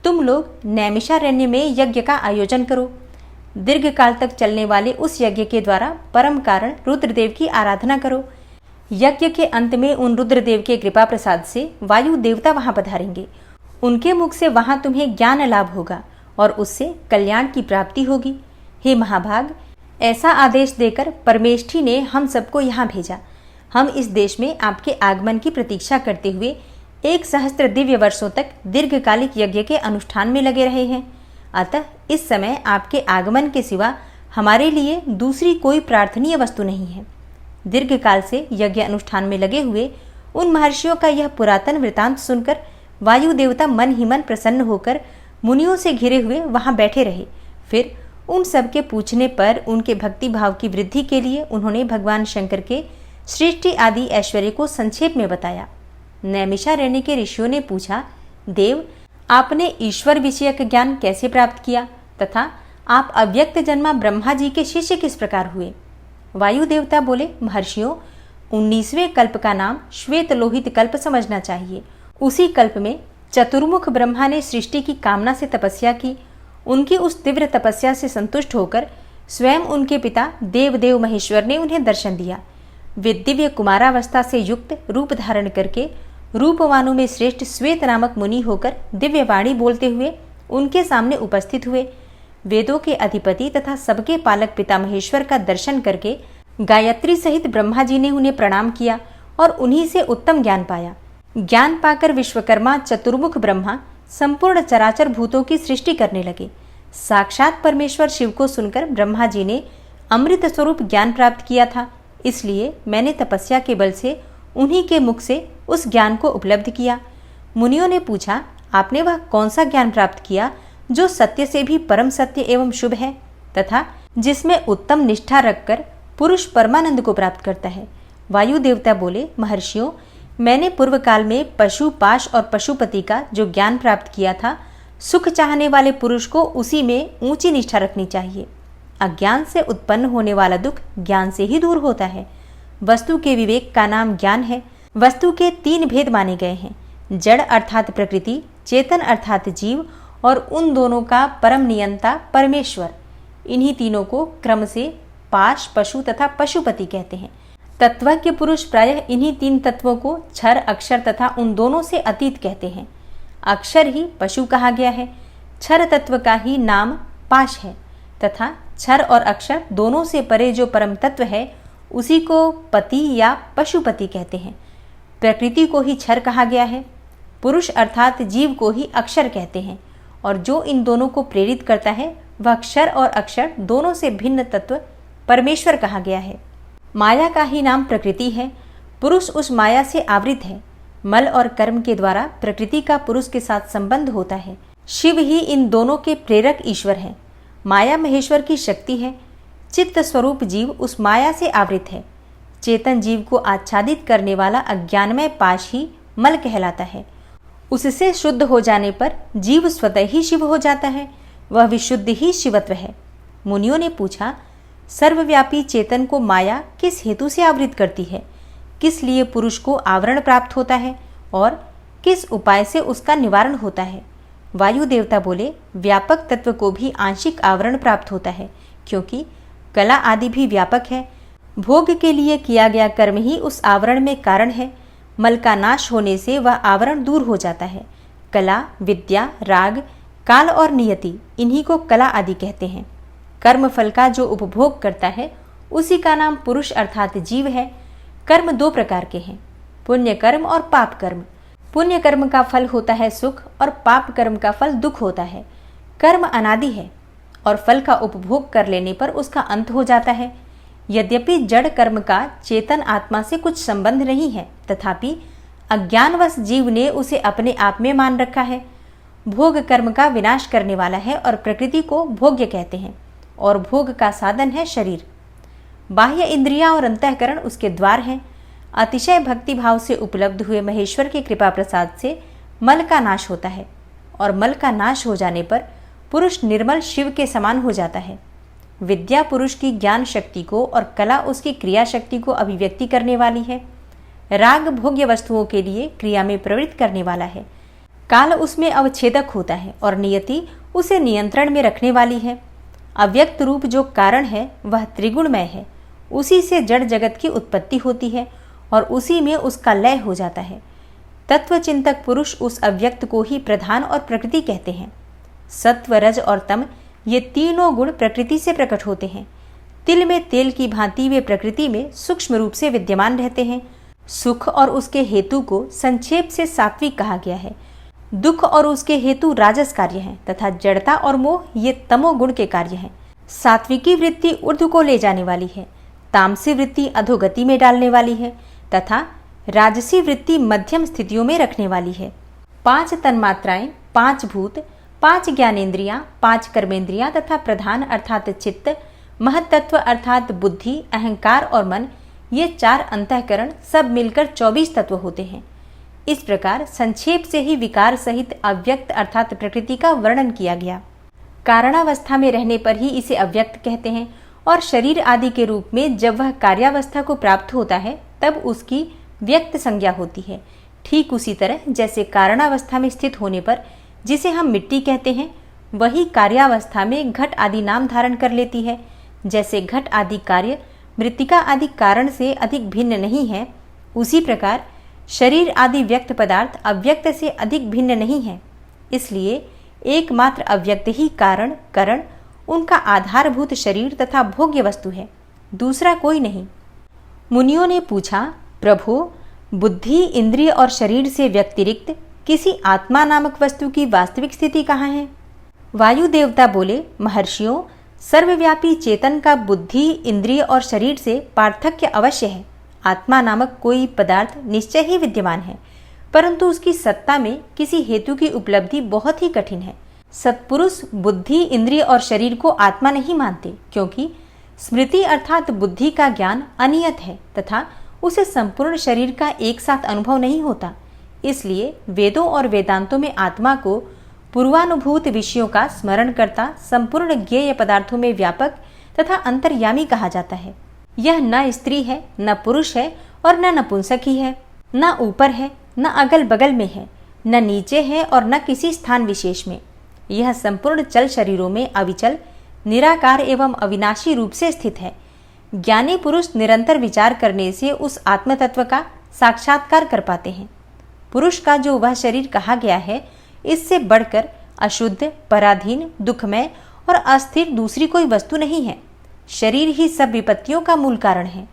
तुम लोग नैमिषारण्य में यज्ञ का आयोजन करो। दीर्घ काल तक चलने वाले उस यज्ञ के द्वारा परम कारण रुद्रदेव की आराधना करो। यज्ञ के अंत में उन रुद्रदेव के कृपा प्रसाद से वायु देवता वहां पधारेंगे। उनके मुख से वहां तुम्हें ज्ञान लाभ होगा और उससे कल्याण की प्राप्ति होगी। हे महाभाग, ऐसा आदेश देकर परमेष्ठी ने हम सबको यहाँ भेजा। हम इस देश में आपके आगमन की प्रतीक्षा करते हुए 1 सहस्त्र दिव्य वर्षों तक दीर्घकालिक यज्ञ के अनुष्ठान में लगे रहे हैं। अतः इस समय आपके आगमन के सिवा हमारे लिए दूसरी कोई प्रार्थनीय वस्तु नहीं है। दीर्घकाल से यज्ञ अनुष्ठान में लगे हुए उन महर्षियों का यह पुरातन वृतांत सुनकर वायु देवता मन ही मन प्रसन्न होकर मुनियों से घिरे हुए वहां बैठे रहे। फिर उन सबके पूछने पर उनके भक्ति भाव की वृद्धि के लिए उन्होंने भगवान शंकर के सृष्टि आदि ऐश्वर्य को संक्षेप में बताया। नैमिषारण्य के ऋषियों ने पूछा, देव, आपने ईश्वर विषयक ज्ञान कैसे प्राप्त किया तथा आप अव्यक्त जन्मा ब्रह्मा जी के शिष्य किस प्रकार हुए? वायु देवता बोले, महर्षियों, 19वें कल्प का नाम श्वेत लोहित कल्प समझना चाहिए। उसी कल्प में चतुर्मुख ब्रह्मा ने सृष्टि की कामना से तपस्या की। उनकी उस तीव्र तपस्या से संतुष्ट होकर स्वयं उनके पिता देवदेव महेश्वर ने उन्हें दर्शन दिया। वे दिव्य कुमारावस्था से युक्त रूप धारण करके रूपवानों में श्रेष्ठ श्वेत नामक मुनि होकर दिव्य वाणी बोलते हुए उनके सामने उपस्थित हुए। वेदों के अधिपति तथा सबके पालक पिता महेश्वर का दर्शन करके गायत्री सहित ब्रह्मा जी ने उन्हें प्रणाम किया और उन्हीं से उत्तम ज्ञान पाया। ज्ञान पाकर विश्वकर्मा चतुर्मुख ब्रह्मा संपूर्ण चराचर भूतों की सृष्टि करने लगे। साक्षात परमेश्वर शिव को सुनकर ब्रह्मा जी ने अमृत स्वरूप ज्ञान प्राप्त किया था, इसलिए मैंने तपस्या के बल से उन्हीं के मुख से उस ज्ञान को उपलब्ध किया। मुनियों ने पूछा, आपने वह कौन सा ज्ञान प्राप्त किया जो सत्य से भी परम सत्य एवं शुभ है तथा जिसमें उत्तम निष्ठा रखकर पुरुष परमानंद को प्राप्त करता है? वायु देवता बोले, महर्षियों, मैंने पूर्व काल में पशु पाश और पशुपति का जो ज्ञान प्राप्त किया था, सुख चाहने वाले पुरुष को उसी में ऊंची निष्ठा रखनी चाहिए। अज्ञान से उत्पन्न होने वाला दुख ज्ञान से ही दूर होता है। वस्तु के विवेक का नाम ज्ञान है। वस्तु के 3 भेद माने गए हैं, जड़ अर्थात प्रकृति, चेतन अर्थात जीव और उन दोनों का परम नियंता परमेश्वर। इन्हीं तीनों को क्रम से पाश, पशु तथा पशुपति कहते हैं। तत्वज्ञ पुरुष प्रायः इन्हीं 3 तत्वों को क्षर, अक्षर तथा उन दोनों से अतीत कहते हैं। अक्षर ही पशु कहा गया है, क्षर तत्व का ही नाम पाश है तथा क्षर और अक्षर दोनों से परे जो परम तत्व है उसी को पति या पशुपति कहते हैं। प्रकृति को ही क्षर कहा गया है। पुरुष अर्थात जीव को ही अक्षर कहते हैं और जो इन दोनों को प्रेरित करता है वह क्षर और अक्षर दोनों से भिन्न तत्व परमेश्वर कहा गया है। माया का ही नाम प्रकृति है। पुरुष उस माया से आवृत है। मल और कर्म के द्वारा प्रकृति का पुरुष के साथ संबंध होता है। शिव ही इन दोनों के प्रेरक ईश्वर है। माया महेश्वर की शक्ति है। चित्त स्वरूप जीव उस माया से आवृत है। चेतन जीव को आच्छादित करने वाला अज्ञानमय पाश ही मल कहलाता है। उससे शुद्ध हो जाने पर जीव स्वतः ही शिव हो जाता है। वह विशुद्ध ही शिवत्व है। मुनियों ने पूछा, सर्वव्यापी चेतन को माया किस हेतु से आवृत करती है? किस लिए पुरुष को आवरण प्राप्त होता है और किस उपाय से उसका निवारण होता है? वायु देवता बोले, व्यापक तत्व को भी आंशिक आवरण प्राप्त होता है, क्योंकि कला आदि भी व्यापक है। भोग के लिए किया गया कर्म ही उस आवरण में कारण है। मल का नाश होने से वह आवरण दूर हो जाता है। कला, विद्या, राग, काल और नियति, इन्हीं को कला आदि कहते हैं। कर्म फल का जो उपभोग करता है उसी का नाम पुरुष अर्थात जीव है। कर्म 2 प्रकार के हैं, पुण्य कर्म और पाप कर्म। पुण्य कर्म का फल होता है सुख और पाप कर्म का फल दुख होता है। कर्म अनादि है और फल का उपभोग कर लेने पर उसका अंत हो जाता है। यद्यपि जड़ कर्म का चेतन आत्मा से कुछ संबंध नहीं है, तथापि अज्ञानवश जीव ने उसे अपने आप में मान रखा है। भोग कर्म का विनाश करने वाला है और प्रकृति को भोग्य कहते हैं और भोग का साधन है शरीर। बाह्य इंद्रियां और अंतःकरण उसके द्वार हैं। अतिशय भक्ति भाव से उपलब्ध हुए महेश्वर की कृपा प्रसाद से मल का नाश होता है और मल का नाश हो जाने पर पुरुष निर्मल शिव के समान हो जाता है। विद्या पुरुष की ज्ञान शक्ति को और कला उसकी क्रिया शक्ति को अभिव्यक्ति करने वाली है। राग भोग्य वस्तुओं के लिए क्रिया में प्रवृत्त करने वाला है। काल उसमें अवच्छेदक होता है और नियति उसे नियंत्रण में रखने वाली है। अव्यक्त रूप जो कारण है वह त्रिगुणमय है। उसी से जड़ जगत की उत्पत्ति होती है और उसी में उसका लय हो जाता है। तत्वचिंतक पुरुष उस अव्यक्त को ही प्रधान और प्रकृति कहते हैं। सत्व, रज और तम ये तीनों गुण प्रकृति से प्रकट होते हैं। तिल में तेल की भांति वे प्रकृति में सूक्ष्म रूप से विद्यमान रहते हैं। सुख और उसके हेतु को संक्षेप से सात्विक कहा गया है। दुख और उसके हेतु राजस कार्य हैं तथा जड़ता और मोह ये तमोगुण के कार्य हैं। सात्विकी वृत्ति ऊर्ध्व को ले जाने वाली है, तामसी वृत्ति अधोगति में डालने वाली है तथा राजसी वृत्ति मध्यम स्थितियों में रखने वाली है। 5 तन्मात्राएं, 5 भूत, 5 ज्ञानेन्द्रियां, 5 कर्मेंद्रियां तथा प्रधान अर्थात चित्त, महत्तत्व अर्थात बुद्धि, अहंकार और मन ये 4 अंतःकरण सब मिलकर 24 तत्व होते हैं। इस प्रकार संक्षेप से ही विकार सहित अव्यक्त अर्थात प्रकृति का वर्णन किया गया। कारणावस्था में रहने पर ही इसे अव्यक्त कहते हैं और शरीर आदि के रूप में जब वह कार्यावस्था को प्राप्त होता है तब उसकी व्यक्त संज्ञा होती है। ठीक उसी तरह जैसे कारणावस्था में स्थित होने पर जिसे हम मिट्टी कहते हैं, वही कार्यावस्था में घट आदि नाम धारण कर लेती है। जैसे घट आदि कार्य मृत्तिका आदि कारण से अधिक भिन्न नहीं है, उसी प्रकार शरीर आदि व्यक्त पदार्थ अव्यक्त से अधिक भिन्न नहीं है। इसलिए एकमात्र अव्यक्त ही कारण, करण, उनका आधारभूत शरीर तथा भोग्य वस्तु है, दूसरा कोई नहीं। मुनियों ने पूछा, प्रभो, बुद्धि, इंद्रिय और शरीर से व्यतिरिक्त किसी आत्मा नामक वस्तु की वास्तविक स्थिति कहाँ है? वायु देवता बोले, महर्षियों, सर्वव्यापी चेतन का बुद्धि, इंद्रिय और शरीर से पार्थक्य अवश्य है। आत्मा नामक कोई पदार्थ निश्चय ही विद्यमान है, परंतु उसकी सत्ता में किसी हेतु की उपलब्धि बहुत ही कठिन है। सत्पुरुष बुद्धि, इंद्रिय और शरीर को आत्मा नहीं मानते, क्योंकि स्मृति अर्थात बुद्धि का ज्ञान अनियत है तथा उसे संपूर्ण शरीर का एक साथ अनुभव नहीं होता। इसलिए वेदों और वेदांतों में आत्मा को पूर्वानुभूत विषयों का स्मरण करता संपूर्ण ज्ञेय पदार्थों में व्यापक तथा अंतर्यामी कहा जाता है। यह न स्त्री है, न पुरुष है और न नपुंसक ही है, न ऊपर है, न अगल बगल में है, न नीचे है और न किसी स्थान विशेष में। यह संपूर्ण चल शरीरों में अविचल, निराकार एवं अविनाशी रूप से स्थित है। ज्ञानी पुरुष निरंतर विचार करने से उस आत्म तत्व का साक्षात्कार कर पाते हैं। पुरुष का जो वह शरीर कहा गया है, इससे बढ़कर अशुद्ध, पराधीन, दुखमय और अस्थिर दूसरी कोई वस्तु नहीं है। शरीर ही सब विपत्तियों का मूल कारण है।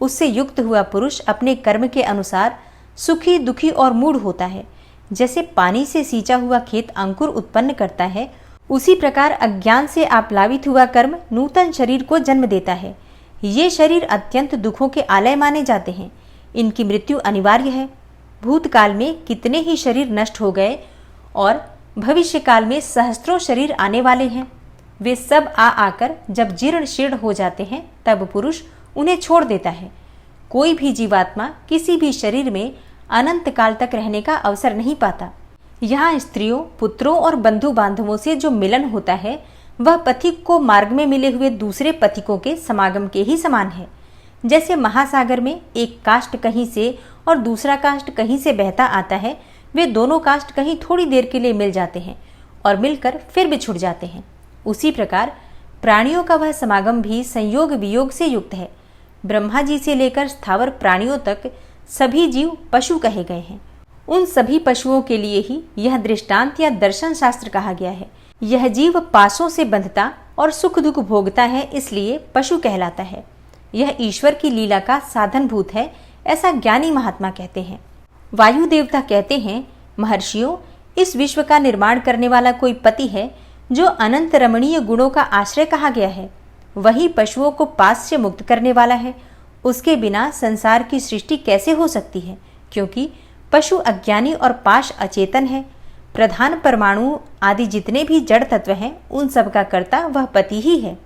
उससे युक्त हुआ पुरुष अपने कर्म के अनुसार सुखी, दुखी और मूढ़ होता है। जैसे पानी से सींचा हुआ खेत अंकुर उत्पन्न करता है, उसी प्रकार अज्ञान से आप्लावित हुआ कर्म नूतन शरीर को जन्म देता है। ये शरीर अत्यंत दुखों के आलय माने जाते हैं। इनकी मृत्यु अनिवार्य है। भूतकाल में कितने ही शरीर नष्ट हो गए और भविष्य काल में सहस्त्रों शरीर आने वाले हैं। वे सब आकर जब जीर्ण शीर्ण हो जाते हैं तब पुरुष उन्हें छोड़ देता है। कोई भी जीवात्मा किसी भी शरीर में अनंत काल तक रहने का अवसर नहीं पाता। यहाँ स्त्रियों, पुत्रों और बंधु बांधवों से जो मिलन होता है, वह पथिक को मार्ग में मिले हुए दूसरे पथिकों के समागम के ही समान है। जैसे महासागर में एक काष्ठ कहीं से और दूसरा काष्ठ कहीं से बहता आता है, वे दोनों काष्ठ कहीं थोड़ी देर के लिए मिल जाते हैं और मिलकर फिर बिछुड़ जाते हैं। उसी प्रकार प्राणियों का वह समागम भी संयोग वियोग से युक्त है। ब्रह्मा जी से लेकर स्थावर प्राणियों तक सभी जीव पशु कहे गए हैं। उन सभी पशुओं के लिए ही यह दृष्टांत या दर्शन शास्त्र कहा गया है। यह जीव पासों से बंधता और सुख दुख भोगता है, इसलिए पशु कहलाता है। यह ईश्वर की लीला का साधनभूत है, ऐसा ज्ञानी महात्मा कहते हैं। वायु देवता कहते हैं, महर्षियों, इस विश्व का निर्माण करने वाला कोई पति है जो अनंत रमणीय गुणों का आश्रय कहा गया है। वही पशुओं को पास से मुक्त करने वाला है। उसके बिना संसार की सृष्टि कैसे हो सकती है? क्योंकि पशु अज्ञानी और पाश अचेतन है। प्रधान परमाणु आदि जितने भी जड़ तत्व हैं, उन सब का कर्ता वह पति ही है।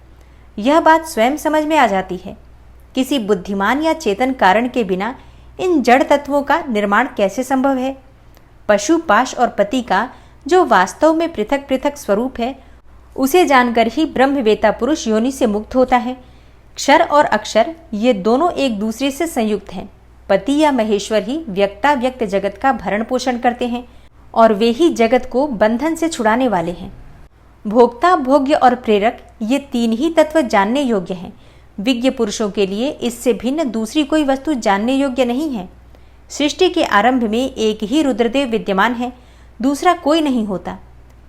यह बात स्वयं समझ में आ जाती है। किसी बुद्धिमान या चेतन कारण के बिना इन जड़ तत्वों का निर्माण कैसे संभव है? पशु, पाश और पति का जो वास्तव में पृथक पृथक स्वरूप है, उसे जानकर ही ब्रह्मवेता पुरुष योनि से मुक्त होता है। क्षर और अक्षर ये दोनों एक दूसरे से संयुक्त हैं। पति या महेश्वर ही व्यक्ता व्यक्त जगत का भरण पोषण करते हैं और वे ही जगत को बंधन से छुड़ाने वाले हैं। भोक्ता, भोग्य और प्रेरक ये तीन ही तत्व जानने योग्य हैं। विज्ञ पुरुषों के लिए इससे भिन्न दूसरी कोई वस्तु जानने योग्य नहीं है। सृष्टि के आरंभ में एक ही रुद्रदेव विद्यमान है, दूसरा कोई नहीं होता।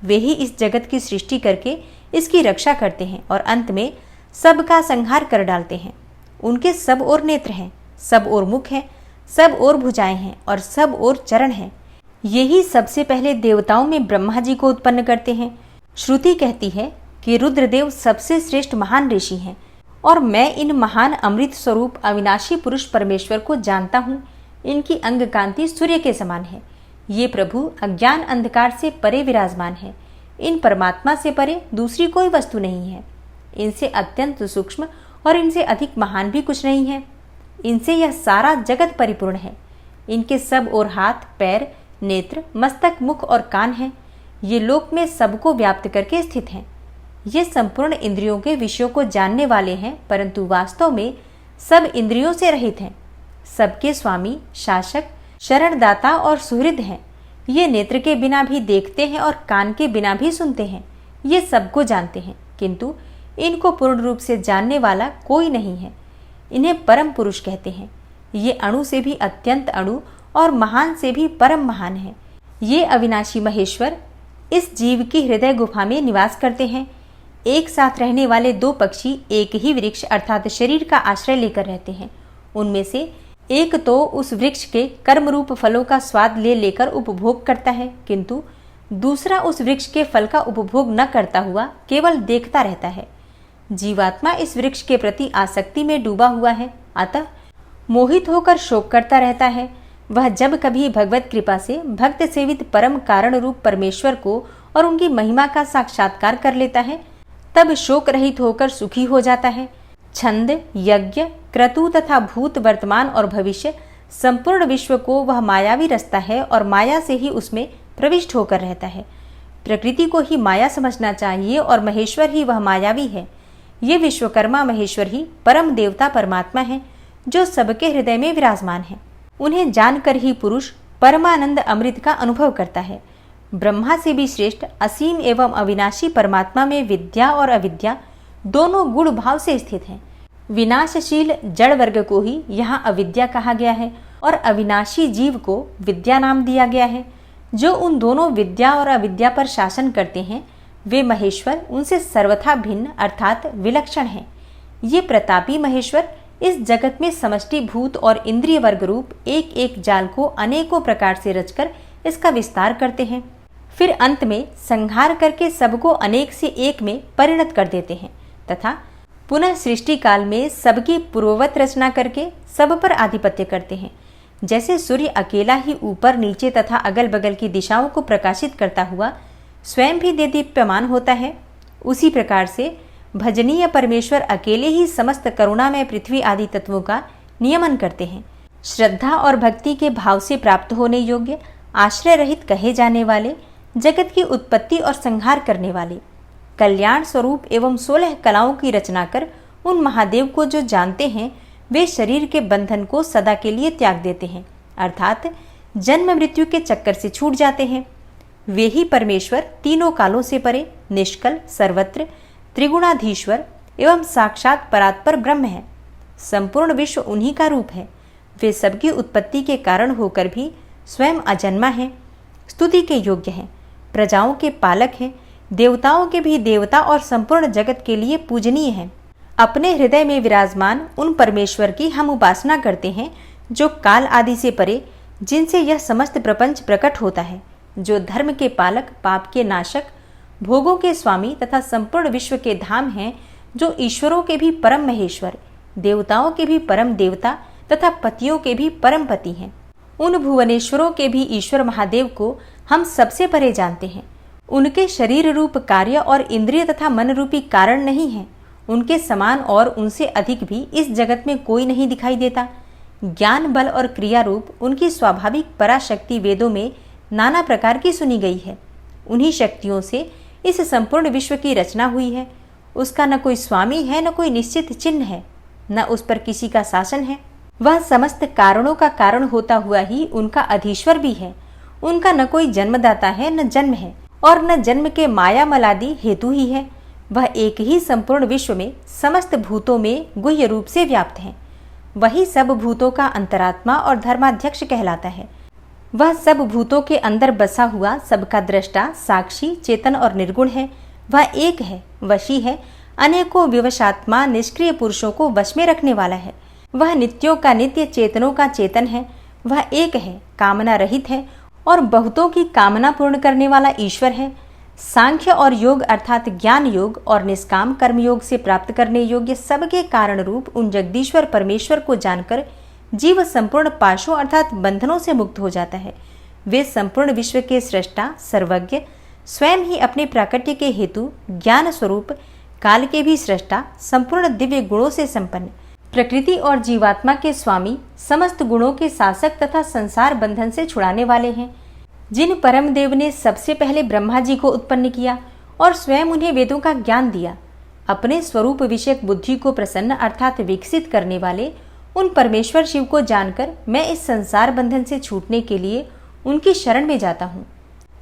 वे ही इस जगत की सृष्टि करके इसकी रक्षा करते हैं और अंत में सबका संहार कर डालते हैं। उनके सब ओर नेत्र हैं, सब ओर मुख हैं, सब ओर भुजाएं हैं और सब ओर चरण हैं। यही सबसे पहले देवताओं में ब्रह्मा जी को उत्पन्न करते हैं। श्रुति कहती है कि रुद्रदेव सबसे श्रेष्ठ महान ऋषि हैं और मैं इन महान अमृत स्वरूप अविनाशी पुरुष परमेश्वर को जानता हूँ। इनकी अंग कांति सूर्य के समान है। ये प्रभु अज्ञान अंधकार से परे विराजमान है। इन परमात्मा से परे दूसरी कोई वस्तु नहीं है। इनसे अत्यंत सूक्ष्म और इनसे अधिक महान भी कुछ नहीं है। इनसे यह सारा जगत परिपूर्ण है। इनके सब ओर हाथ, पैर, नेत्र, मस्तक, मुख और कान हैं। ये लोक में सबको व्याप्त करके स्थित हैं। ये संपूर्ण इंद्रियों के विषयों को जानने वाले हैं, परंतु वास्तव में सब इंद्रियों से रहित हैं। सबके स्वामी, शासक, शरणदाता और सुहृद हैं। ये नेत्र के बिना भी देखते हैं और कान के बिना भी सुनते हैं। ये सबको जानते हैं, किंतु इनको पूर्ण रूप से जानने वाला कोई नहीं है। इन्हें परम पुरुष कहते हैं। ये अणु से भी अत्यंत अणु और महान से भी परम महान है। ये अविनाशी महेश्वर इस जीव की हृदय गुफा में निवास करते हैं। एक साथ रहने वाले दो पक्षी एक ही वृक्ष अर्थात शरीर का आश्रय लेकर रहते हैं। उनमें से एक तो उस वृक्ष के कर्म रूप फलों का स्वाद ले लेकर उपभोग करता है, किंतु दूसरा उस वृक्ष के फल का उपभोग न करता हुआ केवल देखता रहता है। जीवात्मा इस वृक्ष के प्रति आसक्ति में डूबा हुआ है, अतः मोहित होकर शोक करता रहता है। वह जब कभी भगवत कृपा से भक्त सेवित परम कारण रूप परमेश्वर को और उनकी महिमा का साक्षात्कार कर लेता है, तब शोक रहित होकर सुखी हो जाता है। छंद, यज्ञ, क्रतु तथा भूत, वर्तमान और भविष्य संपूर्ण विश्व को वह मायावी रचता है और माया से ही उसमें प्रविष्ट होकर रहता है। प्रकृति को ही माया समझना चाहिए और महेश्वर ही वह मायावी है। ये विश्वकर्मा महेश्वर ही परम देवता परमात्मा है, जो सबके हृदय में विराजमान है। उन्हें जानकर ही पुरुष परमानंद अमृत का अनुभव करता है। ब्रह्मा से भी श्रेष्ठ असीम एवं अविनाशी परमात्मा में विद्या और अविद्या दोनों गुण भाव से स्थित हैं। विनाशशील जड़ वर्ग को ही यहाँ अविद्या कहा गया है और अविनाशी जीव को विद्या नाम दिया गया है। जो उन दोनों विद्या और अविद्या पर शासन करते हैं, वे महेश्वर उनसे सर्वथा भिन्न अर्थात विलक्षण हैं। ये प्रतापी महेश्वर इस जगत में समष्टि भूत और इंद्रिय वर्ग रूप एक एक जाल को अनेकों प्रकार से रचकर इसका विस्तार करते हैं। फिर अंत में संहार करके सबको अनेक से एक में परिणत कर देते हैं तथा पुनः सृष्टि काल में सबकी पूर्ववत रचना करके सब पर आधिपत्य करते हैं। जैसे सूर्य अकेला ही ऊपर नीचे तथा अगल बगल की दिशाओं को प्रकाशित करता हुआ स्वयं भी देदीप्यमान होता है, उसी प्रकार से भजनीय परमेश्वर अकेले ही समस्त करुणामय पृथ्वी आदि तत्वों का नियमन करते हैं। श्रद्धा और भक्ति के भाव से प्राप्त होने योग्य, आश्रय रहित कहे जाने वाले, जगत की उत्पत्ति और संहार करने वाले, कल्याण स्वरूप एवं 16 कलाओं की रचना कर उन महादेव को जो जानते हैं, वे शरीर के बंधन को सदा के लिए त्याग देते हैं, अर्थात जन्म मृत्यु के चक्कर से छूट जाते हैं। वे ही परमेश्वर तीनों कालों से परे, निष्कल, सर्वत्र, त्रिगुणाधीश्वर एवं साक्षात परात्पर ब्रह्म है। संपूर्ण विश्व उन्हीं का रूप है। वे सबकी उत्पत्ति के कारण होकर भी स्वयं अजन्मा है, स्तुति के योग्य हैं, प्रजाओं के पालक हैं, देवताओं के भी देवता और संपूर्ण जगत के लिए पूजनीय हैं। अपने हृदय में विराजमान उन परमेश्वर की हम उपासना करते हैं, जो काल आदि से परे, जिनसे यह समस्त प्रपंच प्रकट होता है, जो धर्म के पालक, पाप के नाशक, भोगों के स्वामी तथा संपूर्ण विश्व के धाम हैं, जो ईश्वरों के भी परम महेश्वर, देवताओं के भी परम देवता तथा पतियों के भी परम पति हैं। उन भुवनेश्वरों के भी ईश्वर महादेव को हम सबसे परे जानते हैं। उनके शरीर रूप कार्य और इंद्रिय तथा मन रूपी कारण नहीं है। उनके समान और उनसे अधिक भी इस जगत में कोई नहीं दिखाई देता। ज्ञान, बल और क्रिया रूप उनकी स्वाभाविक पराशक्ति वेदों में नाना प्रकार की सुनी गई है। उन्हीं शक्तियों से इस संपूर्ण विश्व की रचना हुई है। उसका न कोई स्वामी है, न कोई निश्चित चिन्ह है, न उस पर किसी का शासन है। वह समस्त कारणों का कारण होता हुआ ही उनका अधीश्वर भी है। उनका न कोई जन्मदाता है, न जन्म है, और न जन्म के माया मलादि हेतु ही है। वह एक ही संपूर्ण विश्व में समस्त भूतों में गुह्य रूप से व्याप्त हैं। वही सब भूतों का अंतरात्मा और धर्माध्यक्ष कहलाता है। वह सब भूतों के अंदर बसा हुआ सबका दृष्टा, साक्षी, चेतन और निर्गुण है। वह एक है, वशी है, अनेकों विवशात्मा निष्क्रिय पुरुषों को वश में रखने वाला है। वह नित्यों का नित्य, चेतनों का चेतन है। वह एक है, कामना रहित है और बहुतों की कामना पूर्ण करने वाला ईश्वर है। सांख्य और योग अर्थात ज्ञान योग और निष्काम कर्म योग से प्राप्त करने योग्य सबके कारण रूप उन जगदीश्वर परमेश्वर को जानकर जीव संपूर्ण पाशों अर्थात बंधनों से मुक्त हो जाता है। वे संपूर्ण विश्व के सृष्टा, सर्वज्ञ, स्वयं ही अपने प्राकट्य के हेतु ज्ञान स्वरूप, काल के भी सृष्टा, संपूर्ण दिव्य गुणों से संपन्न, प्रकृति और जीवात्मा के स्वामी, समस्त गुणों के शासक तथा संसार बंधन से छुड़ाने वाले हैं। जिन परम देव ने सबसे पहले ब्रह्मा जी को उत्पन्न किया और स्वयं उन्हें वेदों का ज्ञान दिया, अपने स्वरूप विषयक बुद्धि को प्रसन्न अर्थात विकसित करने वाले उन परमेश्वर शिव को जानकर मैं इस संसार बंधन से छूटने के लिए उनकी शरण में जाता हूँ।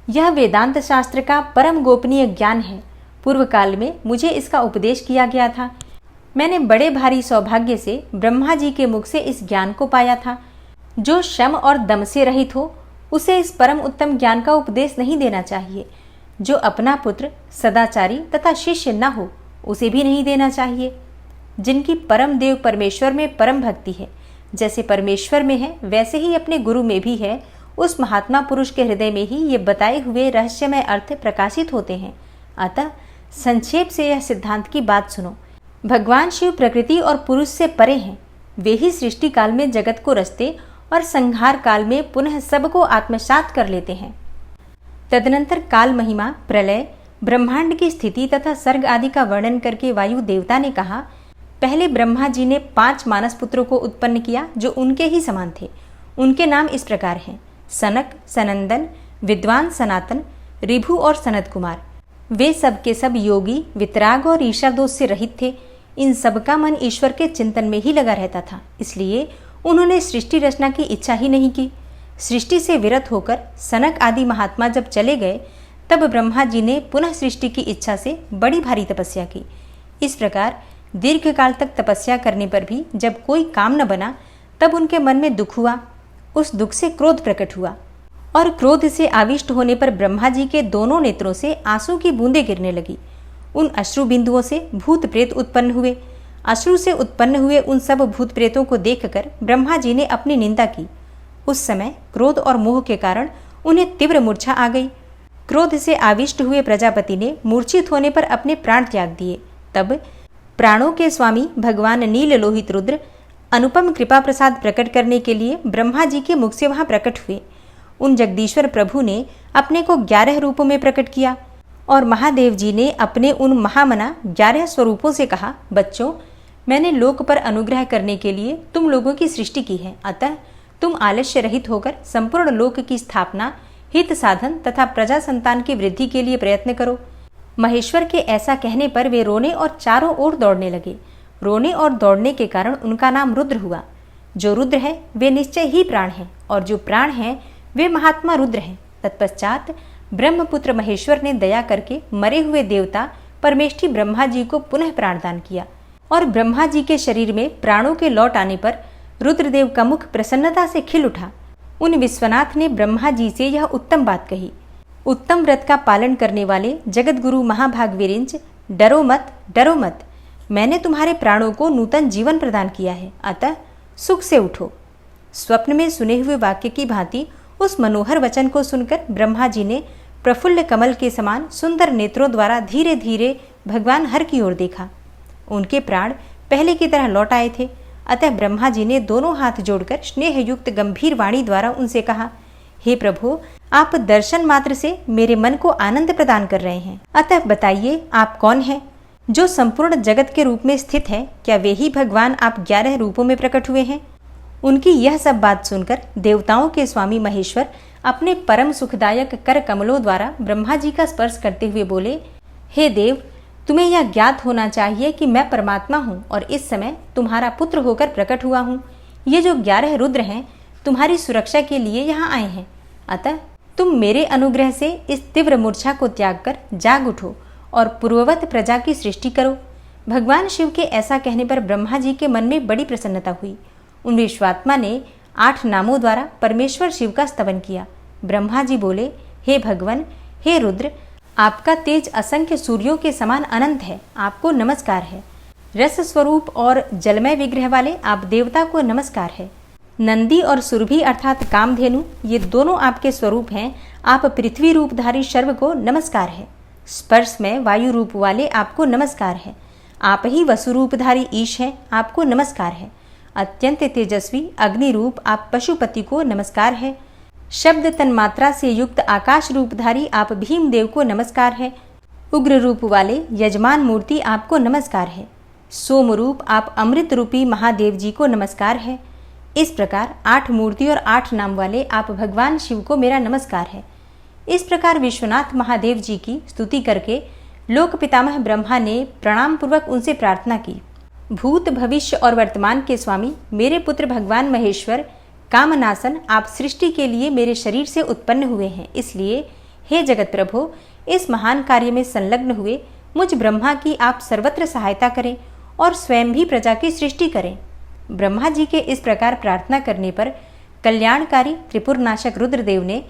यह वेदांत शास्त्र का परम गोपनीय ज्ञान है। पूर्व काल में मुझे इसका उपदेश किया गया था। मैंने बड़े भारी सौभाग्य से ब्रह्मा जी के मुख से इस ज्ञान को पाया था। जो शम और दम से रहित हो उसे इस परम उत्तम ज्ञान का उपदेश नहीं देना चाहिए। जो अपना पुत्र सदाचारी तथा शिष्य न हो उसे भी नहीं देना चाहिए। जिनकी परम देव परमेश्वर में परम भक्ति है, जैसे परमेश्वर में है वैसे ही अपने गुरु में भी है, उस महात्मा पुरुष के हृदय में ही ये बताए हुए रहस्यमय अर्थ प्रकाशित होते हैं। अतः संक्षेप से यह सिद्धांत की बात सुनो। भगवान शिव प्रकृति और पुरुष से परे हैं। वे ही सृष्टि काल में जगत को रचते और संहार काल में पुनः सबको आत्मसात कर लेते हैं। तदनंतर काल महिमा, प्रलय, ब्रह्मांड की स्थिति तथा सर्ग आदि का वर्णन करके वायु देवता ने कहा, पहले ब्रह्मा जी ने 5 मानस पुत्रों को उत्पन्न किया जो उनके ही समान थे। उनके नाम इस प्रकार हैं: सनक, सनंदन, विद्वान सनातन, ऋभु और सनत कुमार। वे सब के सब योगी, वितराग और ईर्ष्यादोष से रहित थे। इन सबका मन ईश्वर के चिंतन में ही लगा रहता था, इसलिए उन्होंने सृष्टि रचना की इच्छा ही नहीं की। सृष्टि से विरत होकर सनक आदि महात्मा जब चले गए तब ब्रह्मा जी ने पुनः सृष्टि की इच्छा से बड़ी भारी तपस्या की। इस प्रकार दीर्घ काल तक तपस्या करने पर भी जब कोई काम न बना तब उनके मन में दुख हुआ। उस दुख से क्रोध प्रकट हुआ और क्रोध से आविष्ट होने पर ब्रह्मा जी के दोनों नेत्रों से आंसू की बूंदें गिरने लगी। उन अश्रु बिंदुओं से भूत प्रेत उत्पन्न हुए। अश्रु से उत्पन्न हुए उन सब भूत प्रेतों को देखकर ब्रह्मा जी ने अपनी निंदा की। उस समय क्रोध और मोह के कारण उन्हें तीव्र मूर्छा आ गई। क्रोध से आविष्ट हुए प्रजापति ने मूर्छित होने पर अपने प्राण त्याग दिए। तब प्राणों के स्वामी भगवान नील लोहित रुद्र अनुपम कृपा प्रसाद प्रकट करने के लिए ब्रह्मा जी के मुख से वहां प्रकट हुए। उन जगदीश्वर प्रभु ने अपने को 11 रूपों में प्रकट किया और महादेव जी ने अपने उन महामना 11 स्वरूपों से कहा, बच्चों, मैंने लोक पर अनुग्रह करने के लिए तुम लोगों की सृष्टि की है। अतः तुम आलस्य रहित होकर संपूर्ण लोक की स्थापना, हित साधन तथा प्रजा संतान की वृद्धि के लिए प्रयत्न करो। महेश्वर के ऐसा कहने पर वे रोने और चारों ओर दौड़ने लगे। रोने और दौड़ने के कारण उनका नाम रुद्र हुआ। जो रुद्र है वे निश्चय ही प्राण हैं और जो प्राण हैं वे महात्मा रुद्र हैं। तत्पश्चात ब्रह्मपुत्र महेश्वर ने दया करके मरे हुए देवता परमेष्ठी ब्रह्मा जी को पुनः प्राणदान किया और ब्रह्मा जी के शरीर में प्राणों के लौट आने पर रुद्रदेव का मुख प्रसन्नता से खिल उठा। उन विश्वनाथ ने ब्रह्मा जी से यह उत्तम बात कही, उत्तम व्रत का पालन करने वाले जगत गुरु महाभाग विरिंच, डरो मत, डरो मत। मैंने तुम्हारे प्राणों को नूतन जीवन प्रदान किया है, अतः सुख से उठो। स्वप्न में सुने हुए वाक्य की भांति उस मनोहर वचन को सुनकर ब्रह्मा जी ने प्रफुल्ल कमल के समान सुंदर नेत्रों द्वारा धीरे धीरे भगवान हर की ओर देखा। उनके प्राण पहले की तरह लौट आए थे। अतः ब्रह्मा जी ने दोनों हाथ जोड़कर स्नेहयुक्त गंभीर वाणी द्वारा उनसे कहा, हे प्रभु, आप दर्शन मात्र से मेरे मन को आनंद प्रदान कर रहे हैं। अतः बताइए, आप कौन हैं? जो संपूर्ण जगत के रूप में स्थित है, क्या वे ही भगवान आप 11 रूपों में प्रकट हुए हैं? उनकी यह सब बात सुनकर देवताओं के स्वामी महेश्वर अपने परम सुखदायक कर कमलों द्वारा ब्रह्मा जी का स्पर्श करते हुए बोले, हे देव, तुम्हें यह ज्ञात होना चाहिए कि मैं परमात्मा हूँ और इस समय तुम्हारा पुत्र होकर प्रकट हुआ हूँ। ये जो 11 रुद्र हैं तुम्हारी सुरक्षा के लिए यहाँ आए हैं। अतः तुम मेरे अनुग्रह से इस तीव्र मूर्छा को त्याग कर जाग उठो और पूर्ववत प्रजा की सृष्टि करो। भगवान शिव के ऐसा कहने पर ब्रह्मा जी के मन में बड़ी प्रसन्नता हुई। उन विश्वात्मा ने 8 नामों द्वारा परमेश्वर शिव का स्तवन किया। ब्रह्मा जी बोले, हे भगवान, हे रुद्र, आपका तेज असंख्य सूर्यों के समान अनंत है, आपको नमस्कार है। रस स्वरूप और जलमय विग्रह वाले आप देवता को नमस्कार है। नंदी और सुरभि अर्थात कामधेनु, ये दोनों आपके स्वरूप हैं। आप पृथ्वी रूपधारी शर्व को नमस्कार है। स्पर्श में वायु रूप वाले आपको नमस्कार है। आप ही वसु रूपधारी ईश हैं, आपको नमस्कार है। अत्यंत तेजस्वी अग्नि रूप आप पशुपति को नमस्कार है। शब्द तन्मात्रा से युक्त आकाश रूपधारी आप भीमदेव को नमस्कार है। उग्र रूप वाले यजमान मूर्ति आपको नमस्कार है। सोम रूप आप अमृत रूपी महादेव जी को नमस्कार है। इस प्रकार 8 मूर्ति और 8 नाम वाले आप भगवान शिव को मेरा नमस्कार है। इस प्रकार विश्वनाथ महादेव जी की स्तुति करके लोक पितामह ब्रह्मा ने प्रणाम पूर्वक उनसे प्रार्थना की। भूत भविष्य और वर्तमान के स्वामी मेरे पुत्र भगवान महेश्वर कामनासन, आप सृष्टि के लिए मेरे शरीर से उत्पन्न हुए हैं, इसलिए हे जगत प्रभो, इस महान कार्य में संलग्न हुए मुझ ब्रह्मा की आप सर्वत्र सहायता करें और स्वयं भी प्रजा की सृष्टि करें। ब्रह्मा जी के इस प्रकार प्रार्थना करने पर कल्याणकारी त्रिपुरनाशक रुद्रदेव ने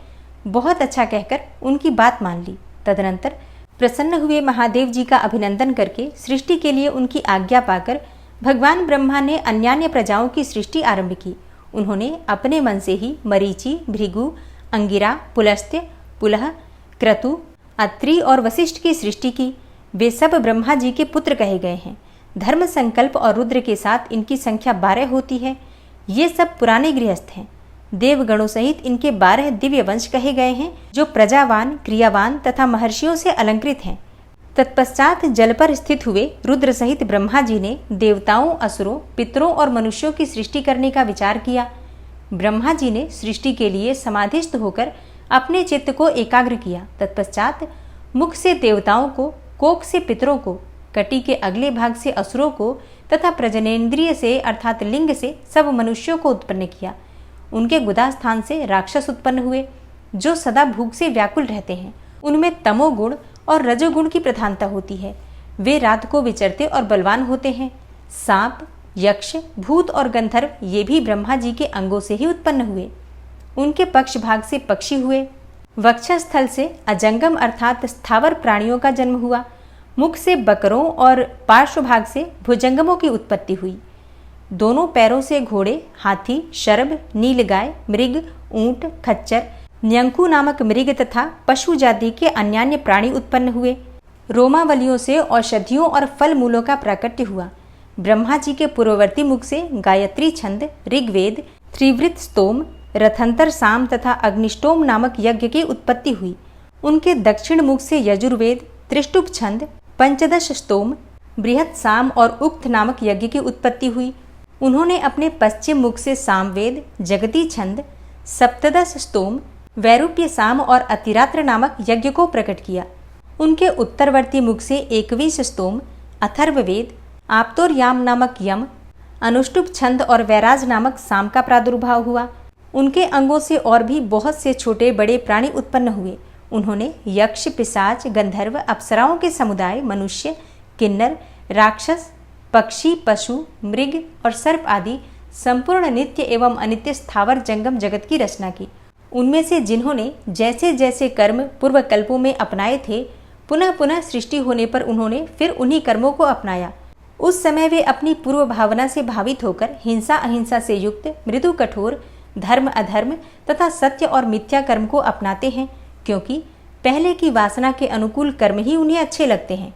बहुत अच्छा कहकर उनकी बात मान ली। तदनंतर प्रसन्न हुए महादेव जी का अभिनंदन करके सृष्टि के लिए उनकी आज्ञा पाकर भगवान ब्रह्मा ने अन्यान्य प्रजाओं की सृष्टि आरंभ की। उन्होंने अपने मन से ही मरीचि, भृगु, अंगिरा, पुलस्त्य, पुलह, क्रतु, अत्रि और वशिष्ठ की सृष्टि की। वे सब ब्रह्मा जी के पुत्र कहे गए हैं। धर्म संकल्प और रुद्र के साथ इनकी संख्या 12 होती है। ये सब पुराने गृहस्थ हैं। देवगणों सहित इनके 12 दिव्य वंश कहे गए हैं, जो प्रजावान, क्रियावान तथा महर्षियों से अलंकृत हैं। तत्पश्चात जल पर स्थित हुए रुद्र सहित ब्रह्मा जी ने देवताओं, असुरों, पितरों और मनुष्यों की सृष्टि करने का विचार किया। ब्रह्मा जी ने सृष्टि के लिए समाधिस्थ होकर अपने चित्त को एकाग्र किया। तत्पश्चात मुख से देवताओं को, कोख से पितरों को, कटी के अगले भाग से असुरों को तथा प्रजनेन्द्रिय से अर्थात लिंग से सब मनुष्यों को उत्पन्न किया। उनके गुदा स्थान से राक्षस उत्पन्न हुए, जो सदा भूख से व्याकुल रहते हैं। उनमें तमोगुण और रजोगुण की प्रधानता होती है। वे रात को विचरते और बलवान होते हैं। सांप, यक्ष, भूत और गंधर्व ये भी ब्रह्मा जी के अंगों से ही उत्पन्न हुए। उनके पक्ष भाग से पक्षी हुए। वक्षस्थल से अजंगम अर्थात स्थावर प्राणियों का जन्म हुआ। मुख से बकरों और पार्श्व भाग से भुजंगमों की उत्पत्ति हुई। दोनों पैरों से घोड़े, हाथी, शरभ, नीलगाय, मृग, ऊंट, खच्चर, न्यंकू नामक मृग तथा पशु जाति के अन्यान्य प्राणी उत्पन्न हुए। रोमावलियों से औषधियों और फल मूलों का प्राकट्य हुआ। ब्रह्मा जी के पूर्ववर्ती मुख से गायत्री छंद, ऋग्वेद, त्रिवृत स्तोम, रथंतर साम तथा अग्निष्टोम नामक यज्ञ की उत्पत्ति हुई। उनके दक्षिण मुख से यजुर्वेद, त्रिष्टुप छंद, पंचदश स्तोम, बृहत साम और उक्त नामक यज्ञ की उत्पत्ति हुई। उन्होंने अपने पश्चिम मुख से सामवेद, जगती छंद, सप्तदश स्तोम, वैरूप्य साम और अतिरात्र नामक यज्ञ को प्रकट किया। उनके उत्तरवर्ती मुख से 21 स्तोम, अथर्ववेद, आप्तोर्याम नामक यम, अनुष्टुप छंद और वैराज नामक साम का प्रादुर्भाव हुआ। उनके अंगों से और भी बहुत से छोटे बड़े प्राणी उत्पन्न हुए। उन्होंने यक्ष, पिशाच, गंधर्व, अप्सराओं के समुदाय, मनुष्य, किन्नर, राक्षस, पक्षी, पशु, मृग और सर्प आदि संपूर्ण नित्य एवं अनित्य स्थावर जंगम जगत की रचना की। उनमें से जिन्होंने जैसे जैसे कर्म पूर्व कल्पों में अपनाए थे, पुनः पुनः सृष्टि होने पर उन्होंने फिर उन्हीं कर्मों को अपनाया। उस समय वे अपनी पूर्व भावना से भावित होकर हिंसा अहिंसा से युक्त, मृदु कठोर, धर्म अधर्म तथा सत्य और मिथ्या कर्म को अपनाते हैं, क्योंकि पहले की वासना के अनुकूल कर्म ही उन्हें अच्छे लगते हैं।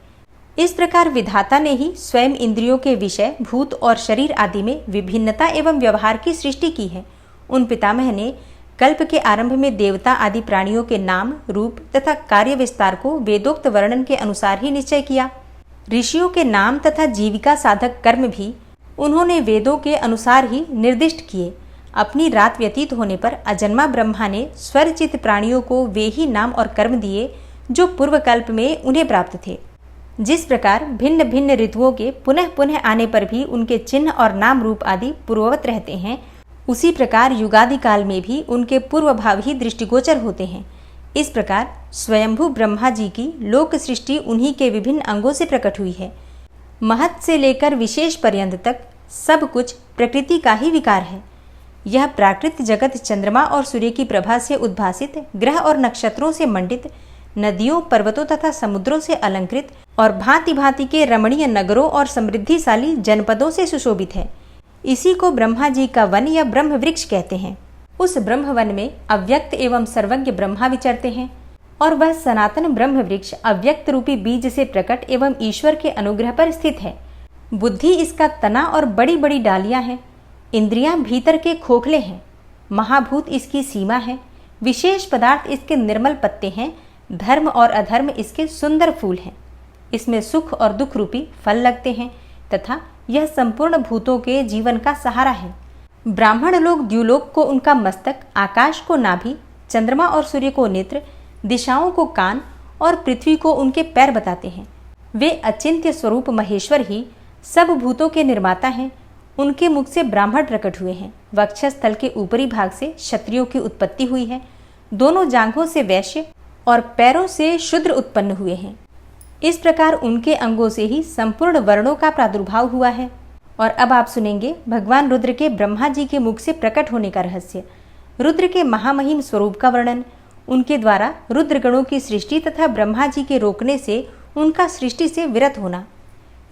इस प्रकार विधाता ने ही स्वयं इंद्रियों के विषय, भूत और शरीर आदि में विभिन्नता एवं व्यवहार की सृष्टि की है। उन पितामह ने कल्प के आरंभ में देवता आदि प्राणियों के नाम, रूप तथा कार्य विस्तार को वेदोक्त वर्णन के अनुसार ही निश्चय किया। ऋषियों के नाम तथा जीविका साधक कर्म भी उन्होंने वेदों के अनुसार ही निर्दिष्ट किए। अपनी रात व्यतीत होने पर अजन्मा ब्रह्मा ने स्वरचित प्राणियों को वे ही नाम और कर्म दिए जो पूर्व कल्प में उन्हें प्राप्त थे। जिस प्रकार भिन्न भिन्न ऋतुओं के पुनः पुनः आने पर भी उनके चिन्ह और नाम रूप आदि पूर्ववत रहते हैं, उसी प्रकार युगादि काल में भी उनके पूर्व भाव ही दृष्टिगोचर होते हैं। इस प्रकार स्वयंभू ब्रह्मा जी की लोक सृष्टि उन्हीं के विभिन्न अंगों से प्रकट हुई है। महत् से लेकर विशेष पर्यंत तक सब कुछ प्रकृति का ही विकार है। यह प्राकृत जगत चंद्रमा और सूर्य की प्रभा से उद्भासित, ग्रह और नक्षत्रों से मंडित, नदियों, पर्वतों तथा समुद्रों से अलंकृत और भांति भांति के रमणीय नगरों और समृद्धिशाली जनपदों से सुशोभित है। इसी को ब्रह्मा जी का वन या ब्रह्म वृक्ष कहते हैं। उस ब्रह्म वन में अव्यक्त एवं सर्वज्ञ ब्रह्मा विचरते हैं और वह सनातन ब्रह्म वृक्ष अव्यक्त रूपी बीज से प्रकट एवं ईश्वर के अनुग्रह पर स्थित है। बुद्धि इसका तना और बड़ी बड़ी डालियां हैं। इंद्रियां भीतर के खोखले हैं। महाभूत इसकी सीमा है। विशेष पदार्थ इसके निर्मल पत्ते हैं। धर्म और अधर्म इसके सुंदर फूल हैं। इसमें सुख और दुख रूपी फल लगते हैं तथा यह संपूर्ण भूतों के जीवन का सहारा है। ब्राह्मण लोग द्युलोक को उनका मस्तक, आकाश को नाभि, चंद्रमा और सूर्य को नेत्र, दिशाओं को कान और पृथ्वी को उनके पैर बताते हैं। वे अचिंत्य स्वरूप महेश्वर ही सब भूतों के निर्माता हैं। उनके मुख से ब्राह्मण प्रकट हुए हैं। वक्षस्थल के ऊपरी भाग से क्षत्रियों की उत्पत्ति हुई है। दोनों जांघों से वैश्य और पैरों से शूद्र उत्पन्न हुए हैं। इस प्रकार उनके अंगों से ही संपूर्ण वर्णों का प्रादुर्भाव हुआ है। और अब आप सुनेंगे भगवान रुद्र के ब्रह्मा जी के मुख से प्रकट होने का रहस्य, रुद्र के महामहिम स्वरूप का वर्णन, उनके द्वारा रुद्रगणों की सृष्टि तथा ब्रह्मा जी के रोकने से उनका सृष्टि से विरत होना।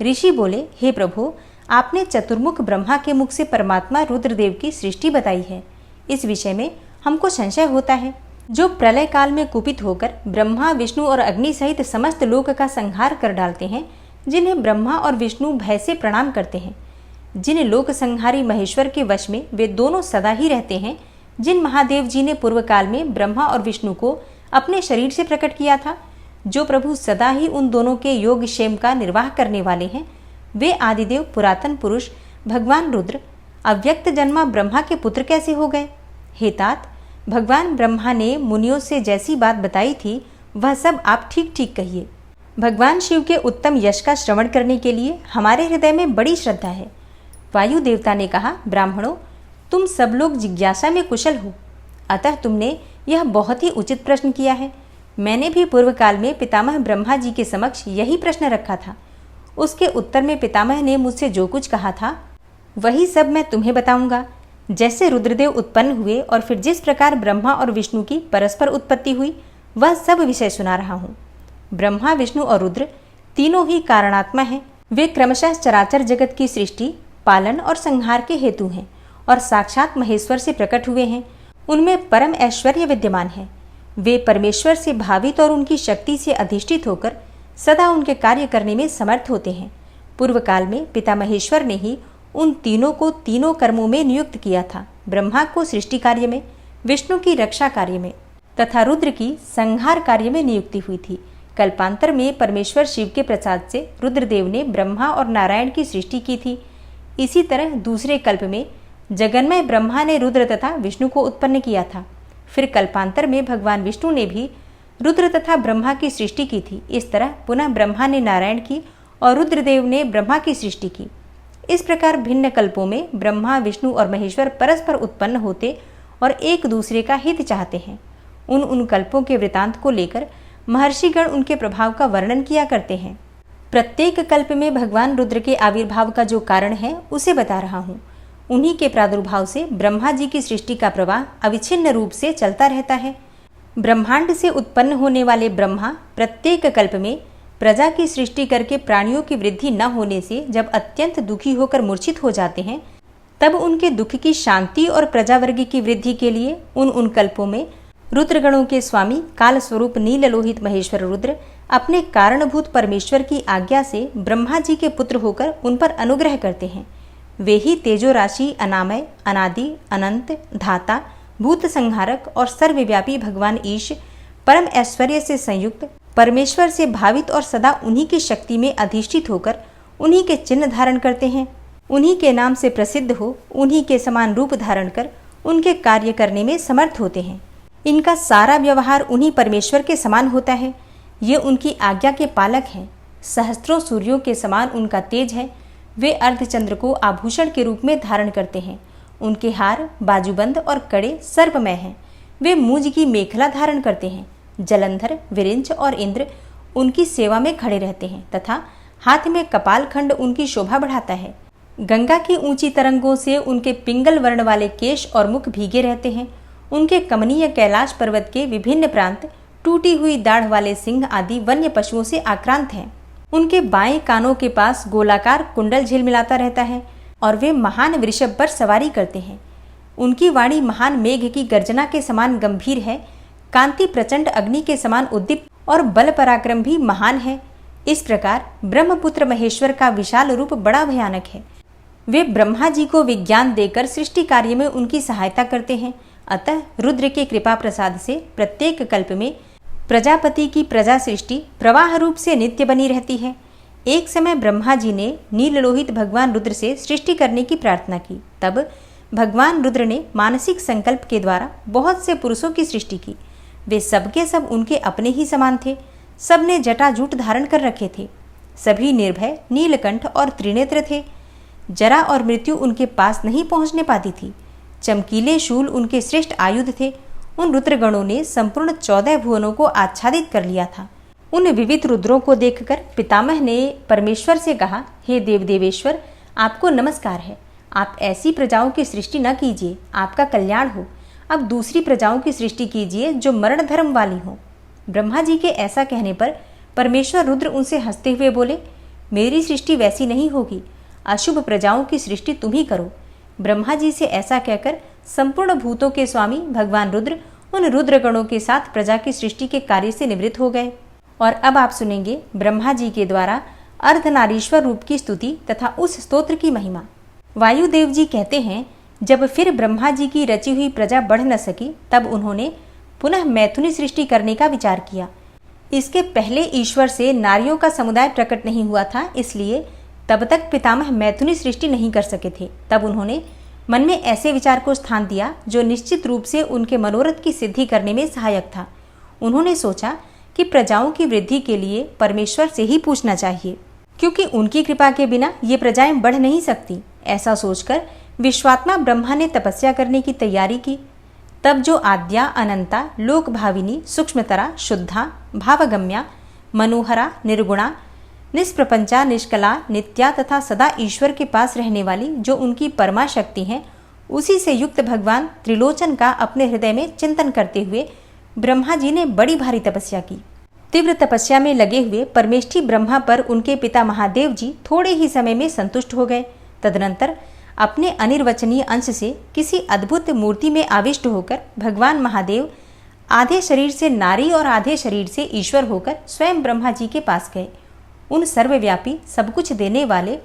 ऋषि बोले, हे प्रभु, आपने चतुर्मुख ब्रह्मा के मुख से परमात्मा रुद्रदेव की सृष्टि बताई है। इस विषय में हमको संशय होता है। जो प्रलय काल में कुपित होकर ब्रह्मा, विष्णु और अग्नि सहित समस्त लोक का संहार कर डालते हैं, जिन्हें ब्रह्मा और विष्णु भय से प्रणाम करते हैं, जिन लोक संहारी महेश्वर के वश में वे दोनों सदा ही रहते हैं, जिन महादेव जी ने पूर्व काल में ब्रह्मा और विष्णु को अपने शरीर से प्रकट किया था, जो प्रभु सदा ही उन दोनों के योग क्षेम का निर्वाह करने वाले हैं, वे आदिदेव पुरातन पुरुष भगवान रुद्र अव्यक्त जन्मा ब्रह्मा के पुत्र कैसे हो गए? हे तात, भगवान ब्रह्मा ने मुनियों से जैसी बात बताई थी वह सब आप ठीक ठीक कहिए। भगवान शिव के उत्तम यश का श्रवण करने के लिए हमारे हृदय में बड़ी श्रद्धा है। वायु देवता ने कहा, ब्राह्मणों, तुम सब लोग जिज्ञासा में कुशल हो, अतः तुमने यह बहुत ही उचित प्रश्न किया है। मैंने भी पूर्व काल में पितामह ब्रह्मा जी के समक्ष यही प्रश्न रखा था। उसके उत्तर में पितामह ने मुझसे जो कुछ कहा था वही सब मैं तुम्हें बताऊंगा। जैसे रुद्रदेव उत्पन्न हुए और फिर जिस प्रकार ब्रह्मा और विष्णु की परस्पर उत्पत्ति हुई, वह सब विषय सुना रहा हूँ। ब्रह्मा, विष्णु और रुद्र तीनों ही कारणात्मा हैं। वे क्रमशः चराचर जगत की सृष्टि, पालन और संहार के हेतु हैं और साक्षात महेश्वर से प्रकट हुए हैं। उनमें परम ऐश्वर्य विद्यमान है। वे परमेश्वर से भावित और उनकी शक्ति से अधिष्ठित होकर सदा उनके कार्य करने में समर्थ होते हैं। पूर्व काल में पिता महेश्वर ने ही उन तीनों को तीनों कर्मों में नियुक्त किया था। ब्रह्मा को सृष्टि कार्य में, विष्णु की रक्षा कार्य में तथा रुद्र की संहार कार्य में नियुक्ति हुई थी। कल्पांतर में परमेश्वर शिव के प्रसाद से रुद्रदेव ने ब्रह्मा और नारायण की सृष्टि की थी। इसी तरह दूसरे कल्प में जगन्मय ब्रह्मा ने रुद्र तथा विष्णु को उत्पन्न किया था। फिर कल्पांतर में भगवान विष्णु ने भी रुद्र तथा ब्रह्मा की सृष्टि की थी। इस तरह पुनः ब्रह्मा ने नारायण की और रुद्रदेव ने ब्रह्मा की सृष्टि की। इस प्रकार भिन्न कल्पों में ब्रह्मा, विष्णु और महेश्वर परस्पर उत्पन्न होते और एक दूसरे का हित चाहते हैं। उन कल्पों के वृतांत को लेकर महर्षिगण उनके प्रभाव का वर्णन किया करते हैं। प्रत्येक कल्प में भगवान रुद्र के आविर्भाव का जो कारण है उसे बता रहा हूँ। उन्हीं के प्रादुर्भाव से ब्रह्मा जी की सृष्टि का प्रवाह अविच्छिन्न रूप से चलता रहता है। ब्रह्मांड से उत्पन्न होने वाले ब्रह्मा प्रत्येक कल्प में प्रजा की सृष्टि करके प्राणियों की वृद्धि न होने से जब अत्यंत दुखी होकर मूर्छित हो जाते हैं, तब उनके दुख की शांति और प्रजावर्ग की वृद्धि के लिए उन कल्पों में रुद्रगणों के स्वामी काल स्वरूप नीललोहित महेश्वर रुद्र अपने कारणभूत परमेश्वर की आज्ञा से ब्रह्मा जी के पुत्र होकर उन पर अनुग्रह करते हैं। वे ही तेजो राशि, अनामय, अनादि, अनंत, धाता, भूत संहारक और सर्वव्यापी भगवान ईश परम ऐश्वर्य से संयुक्त परमेश्वर से भावित और सदा उन्हीं की शक्ति में अधिष्ठित होकर उन्हीं के चिन्ह धारण करते हैं। उन्हीं के नाम से प्रसिद्ध हो, उन्हीं के समान रूप धारण कर उनके कार्य करने में समर्थ होते हैं। इनका सारा व्यवहार उन्हीं परमेश्वर के समान होता है। ये उनकी आज्ञा के पालक हैं। सहस्त्रों सूर्यों के समान उनका तेज है। वे अर्धचंद्र को आभूषण के रूप में धारण करते हैं। उनके हार, बाजूबंद और कड़े सर्पमय हैं। वे मूंज की मेखला धारण करते हैं। जलंधर, विरिंच और इंद्र उनकी सेवा में खड़े रहते हैं तथा हाथ में कपाल खंड उनकी शोभा बढ़ाता है। गंगा की ऊंची तरंगों से उनके पिंगल वर्ण वाले केश और मुख भीगे रहते हैं। उनके कमनीय कैलाश पर्वत के विभिन्न प्रांत टूटी हुई दाढ़ वाले सिंह आदि वन्य पशुओं से आक्रांत हैं। उनके बाएं कानों के पास गोलाकार कुंडल झिलमिलाता रहता है और वे महान वृषभ पर सवारी करते हैं। उनकी वाणी महान मेघ की गर्जना के समान गंभीर है, कांति प्रचंड अग्नि के समान उद्दीप्त और बल पराक्रम भी महान है। इस प्रकार ब्रह्मपुत्र महेश्वर का विशाल रूप बड़ा भयानक है। वे ब्रह्मा जी को विज्ञान देकर सृष्टि कार्य में उनकी सहायता करते हैं। अतः रुद्र के कृपा प्रसाद से प्रत्येक कल्प में प्रजापति की प्रजा सृष्टि प्रवाह रूप से नित्य बनी रहती है। एक समय ब्रह्मा जी ने नीललोहित भगवान रुद्र से सृष्टि करने की प्रार्थना की। तब भगवान रुद्र ने मानसिक संकल्प के द्वारा बहुत से पुरुषों की सृष्टि की। वे सबके सब उनके अपने ही समान थे। सब ने जटाजूट धारण कर रखे थे। सभी निर्भय, नीलकंठ और त्रिनेत्र थे। जरा और मृत्यु उनके पास नहीं पहुंचने पाती थी। चमकीले शूल उनके श्रेष्ठ आयुध थे। उन रुद्रगणों ने संपूर्ण 14 भुवनों को आच्छादित कर लिया था। उन विविध रुद्रों को देखकर पितामह ने परमेश्वर से कहा, हे देवदेवेश्वर, आपको नमस्कार है। आप ऐसी प्रजाओं की सृष्टि न कीजिए, आपका कल्याण हो। अब दूसरी प्रजाओं की सृष्टि कीजिए जो मरण धर्म वाली हो। ब्रह्मा जी के ऐसा कहने पर परमेश्वर रुद्र उनसे हंसते हुए बोले, मेरी सृष्टि वैसी नहीं होगी। अशुभ प्रजाओं की सृष्टि तुम ही करो। ब्रह्मा जी से ऐसा कहकर संपूर्ण भूतों के स्वामी भगवान रुद्र उन रुद्रगणों के साथ प्रजा की सृष्टि के कार्य से निवृत्त हो गए। और अब आप सुनेंगे ब्रह्मा जी के द्वारा अर्धनारीश्वर रूप की स्तुति तथा उस स्तोत्र की महिमा। वायुदेव जी कहते हैं, जब फिर ब्रह्मा जी की रची हुई प्रजा बढ़ न सकी तब उन्होंने पुनः मैथुनी सृष्टि करने का विचार किया। इसके पहले ईश्वर से नारियों का समुदाय प्रकट नहीं हुआ था, इसलिए तब तक पितामह मैथुनी सृष्टि नहीं कर सके थे। तब उन्होंने मन में ऐसे विचार को स्थान दिया जो निश्चित रूप से उनके मनोरथ की सिद्धि करने में सहायक था। उन्होंने सोचा कि प्रजाओं की वृद्धि के लिए परमेश्वर से ही पूछना चाहिए, क्योंकि उनकी कृपा के बिना ये प्रजाएं बढ़ नहीं सकती। ऐसा सोचकर विश्वात्मा ब्रह्मा ने तपस्या करने की तैयारी की। तब जो आद्या, अनंता, लोक भाविनी, सूक्ष्मतरा, शुद्धा, भावगम्या, मनोहरा, निर्गुणा, निष्प्रपंचा, निष्कला, नित्या तथा सदा ईश्वर के पास रहने वाली जो उनकी परमा शक्ति हैं, उसी से युक्त भगवान त्रिलोचन का अपने हृदय में चिंतन करते हुए ब्रह्मा जी ने बड़ी भारी तपस्या की। तीव्र तपस्या में लगे हुए परमेष्ठी ब्रह्मा पर उनके पिता महादेव जी थोड़े ही समय में संतुष्ट हो गए। तदनंतर अपने अनिर्वचनीय अंश से किसी अद्भुत मूर्ति में आविष्ट होकर भगवान महादेव आधे शरीर से नारी और आधे शरीर से ईश्वर होकर स्वयं ब्रह्मा जी के पास गए। उन सर्वव्यापी, सब कुछ देने वाले,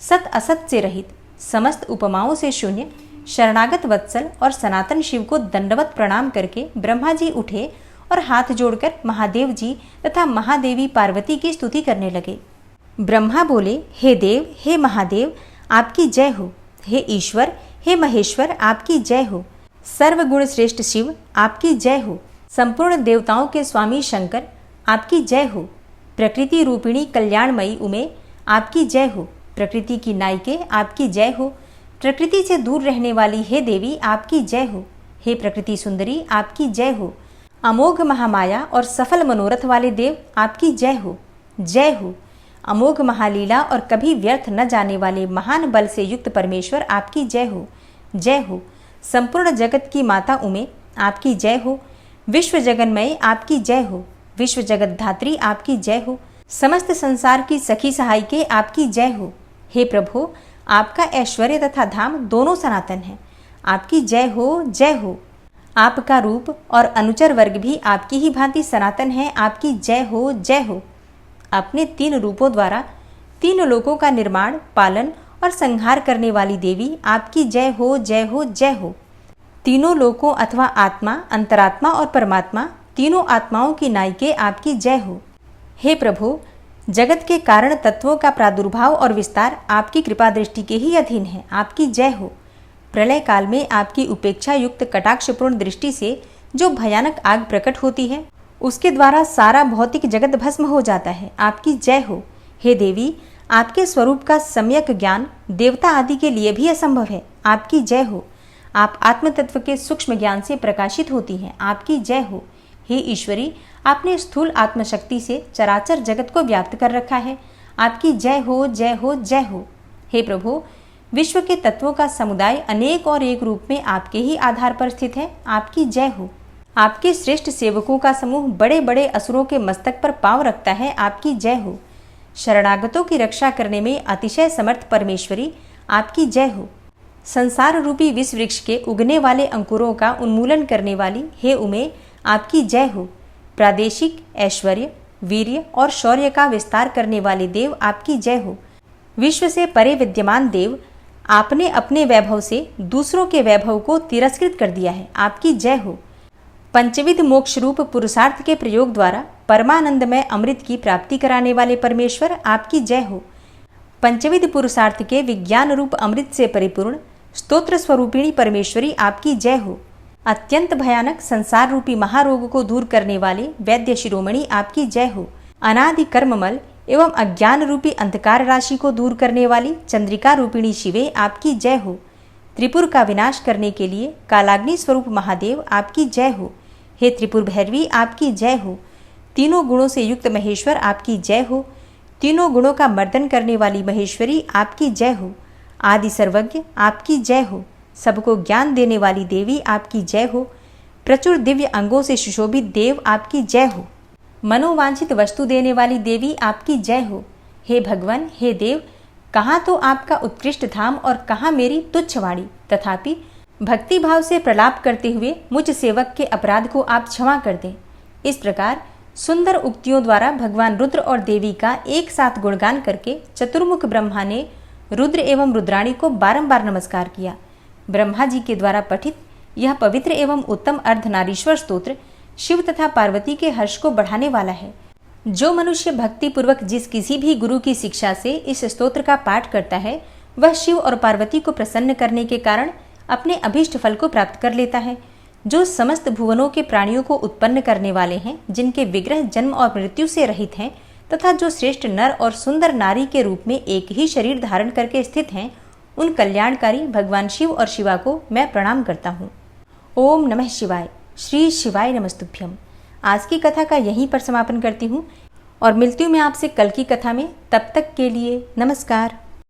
सत असत से रहित, समस्त उपमाओं से शून्य, शरणागत वत्सल और सनातन शिव को दंडवत प्रणाम करके ब्रह्मा जी उठे और हाथ जोड़कर महादेव जी तथा महादेवी पार्वती की स्तुति करने लगे। ब्रह्मा बोले, हे देव, हे महादेव, आपकी जय हो। हे ईश्वर, हे महेश्वर, आपकी जय हो। सर्वगुण श्रेष्ठ शिव, आपकी जय हो। संपूर्ण देवताओं के स्वामी शंकर, आपकी जय हो। प्रकृति रूपिणी कल्याणमयी उमे, आपकी जय हो। प्रकृति की नायिके, आपकी जय हो। प्रकृति से दूर रहने वाली हे देवी, आपकी जय हो। हे प्रकृति सुंदरी, आपकी जय हो। अमोघ महामाया और सफल मनोरथ वाले देव, आपकी जय हो। जय हो। अमोघ महालीला और कभी व्यर्थ न जाने वाले महान बल से युक्त परमेश्वर, आपकी जय हो। जय हो। संपूर्ण जगत की माता उमे, आपकी जय हो। विश्व जगन्मय, आपकी जय हो। विश्व जगत धात्री, आपकी जय हो। समस्त संसार की सखी सहायिके, आपकी जय हो। हे प्रभु, आपका ऐश्वर्य तथा धाम दोनों सनातन है, आपकी जय हो। जय हो। आपका रूप और अनुचर वर्ग भी आपकी ही भांति सनातन है, आपकी जय हो। जय हो। अपने 3 रूपों द्वारा 3 लोकों का निर्माण, पालन और संहार करने वाली देवी, आपकी जय हो। जय हो। जय हो। तीनों लोकों अथवा आत्मा, अंतरात्मा और परमात्मा, तीनों आत्माओं की नायिके, आपकी जय हो। हे प्रभु, जगत के कारण तत्वों का प्रादुर्भाव और विस्तार आपकी कृपा दृष्टि के ही अधीन है, आपकी जय हो। प्रलय काल में आपकी उपेक्षा युक्त कटाक्षपूर्ण दृष्टि से जो भयानक आग प्रकट होती है, उसके द्वारा सारा भौतिक जगत भस्म हो जाता है, आपकी जय हो। हे देवी, आपके स्वरूप का सम्यक ज्ञान देवता आदि के लिए भी असंभव है, आपकी जय हो। आप आत्म तत्व के सूक्ष्म ज्ञान से प्रकाशित होती हैं, आपकी जय हो। हे ईश्वरी, आपने स्थूल आत्मशक्ति से चराचर जगत को व्याप्त कर रखा है। आपकी जय हो, जय हो, जय हो। हे प्रभु, विश्व के तत्वों का समुदाय अनेक और एक रूप में आपके ही आधार पर स्थित है। आपकी जय हो। आपके श्रेष्ठ सेवकों का समूह बड़े बड़े असुरों के मस्तक पर पांव रखता है। आपकी जय हो। शरणागतों की रक्षा करने में अतिशय समर्थ परमेश्वरी, आपकी जय हो। संसार रूपी विष वृक्ष के उगने वाले अंकुरों का उन्मूलन करने वाली हे उमे, आपकी जय हो। प्रादेशिक ऐश्वर्य, वीर्य और शौर्य का विस्तार करने वाले देव, आपकी जय हो। विश्व से परे विद्यमान देव, आपने अपने वैभव से दूसरों के वैभव को तिरस्कृत कर दिया है। आपकी जय हो। पंचविध मोक्ष रूप पुरुषार्थ के प्रयोग द्वारा परमानंदमय अमृत की प्राप्ति कराने वाले परमेश्वर, आपकी जय हो। पंचविध पुरुषार्थ के विज्ञान रूप अमृत से परिपूर्ण स्तोत्र स्वरूपिणी परमेश्वरी, आपकी जय हो। अत्यंत भयानक संसार रूपी महारोग को दूर करने वाले वैद्य शिरोमणि, आपकी जय हो। अनादि कर्ममल एवं अज्ञान रूपी अंधकार राशि को दूर करने वाली चंद्रिका रूपिणी शिवे, आपकी जय हो। त्रिपुर का विनाश करने के लिए कालाग्नि स्वरूप महादेव, आपकी जय हो। हे त्रिपुर भैरवी, आपकी जय हो। तीनों गुणों से युक्त महेश्वर, आपकी जय हो। तीनों गुणों का मर्दन करने वाली महेश्वरी, आपकी जय हो। आदि सर्वज्ञ, आपकी जय हो। सबको ज्ञान देने वाली देवी, आपकी जय हो। प्रचुर दिव्य अंगों से सुशोभित देव, आपकी जय हो। मनोवांछित वस्तु देने वाली देवी, आपकी जय हो। हे भगवान, हे देव, कहाँ तो आपका उत्कृष्ट धाम और कहाँ मेरी तुच्छ वाणी। तथापि भक्ति भाव से प्रलाप करते हुए मुझ सेवक के अपराध को आप क्षमा कर दें। इस प्रकार सुंदर उक्तियों द्वारा भगवान रुद्र और देवी का एक साथ गुणगान करके चतुर्मुख ब्रह्मा ने रुद्र एवं रुद्राणी को बारंबार नमस्कार किया। ब्रह्मा जी के द्वारा पठित यह पवित्र एवं उत्तम अर्धनारीश्वर स्तोत्र शिव तथा पार्वती के हर्ष को बढ़ाने वाला है। जो मनुष्य भक्ति पूर्वक जिस किसी भी गुरु की शिक्षा से इस स्तोत्र का पाठ करता है, वह शिव और पार्वती को प्रसन्न करने के कारण अपने अभीष्ट फल को प्राप्त कर लेता है। जो समस्त भुवनों के प्राणियों को उत्पन्न करने वाले हैं, जिनके विग्रह जन्म और मृत्यु से रहित हैं, तथा जो श्रेष्ठ नर और सुंदर नारी के रूप में एक ही शरीर धारण करके स्थित हैं, उन कल्याणकारी भगवान शिव और शिवा को मैं प्रणाम करता हूँ। ओम नमः शिवाय। श्री शिवाय नमस्तुभ्यम। आज की कथा का यहीं पर समापन करती हूँ और मिलती हूँ मैं आपसे कल की कथा में। तब तक के लिए नमस्कार।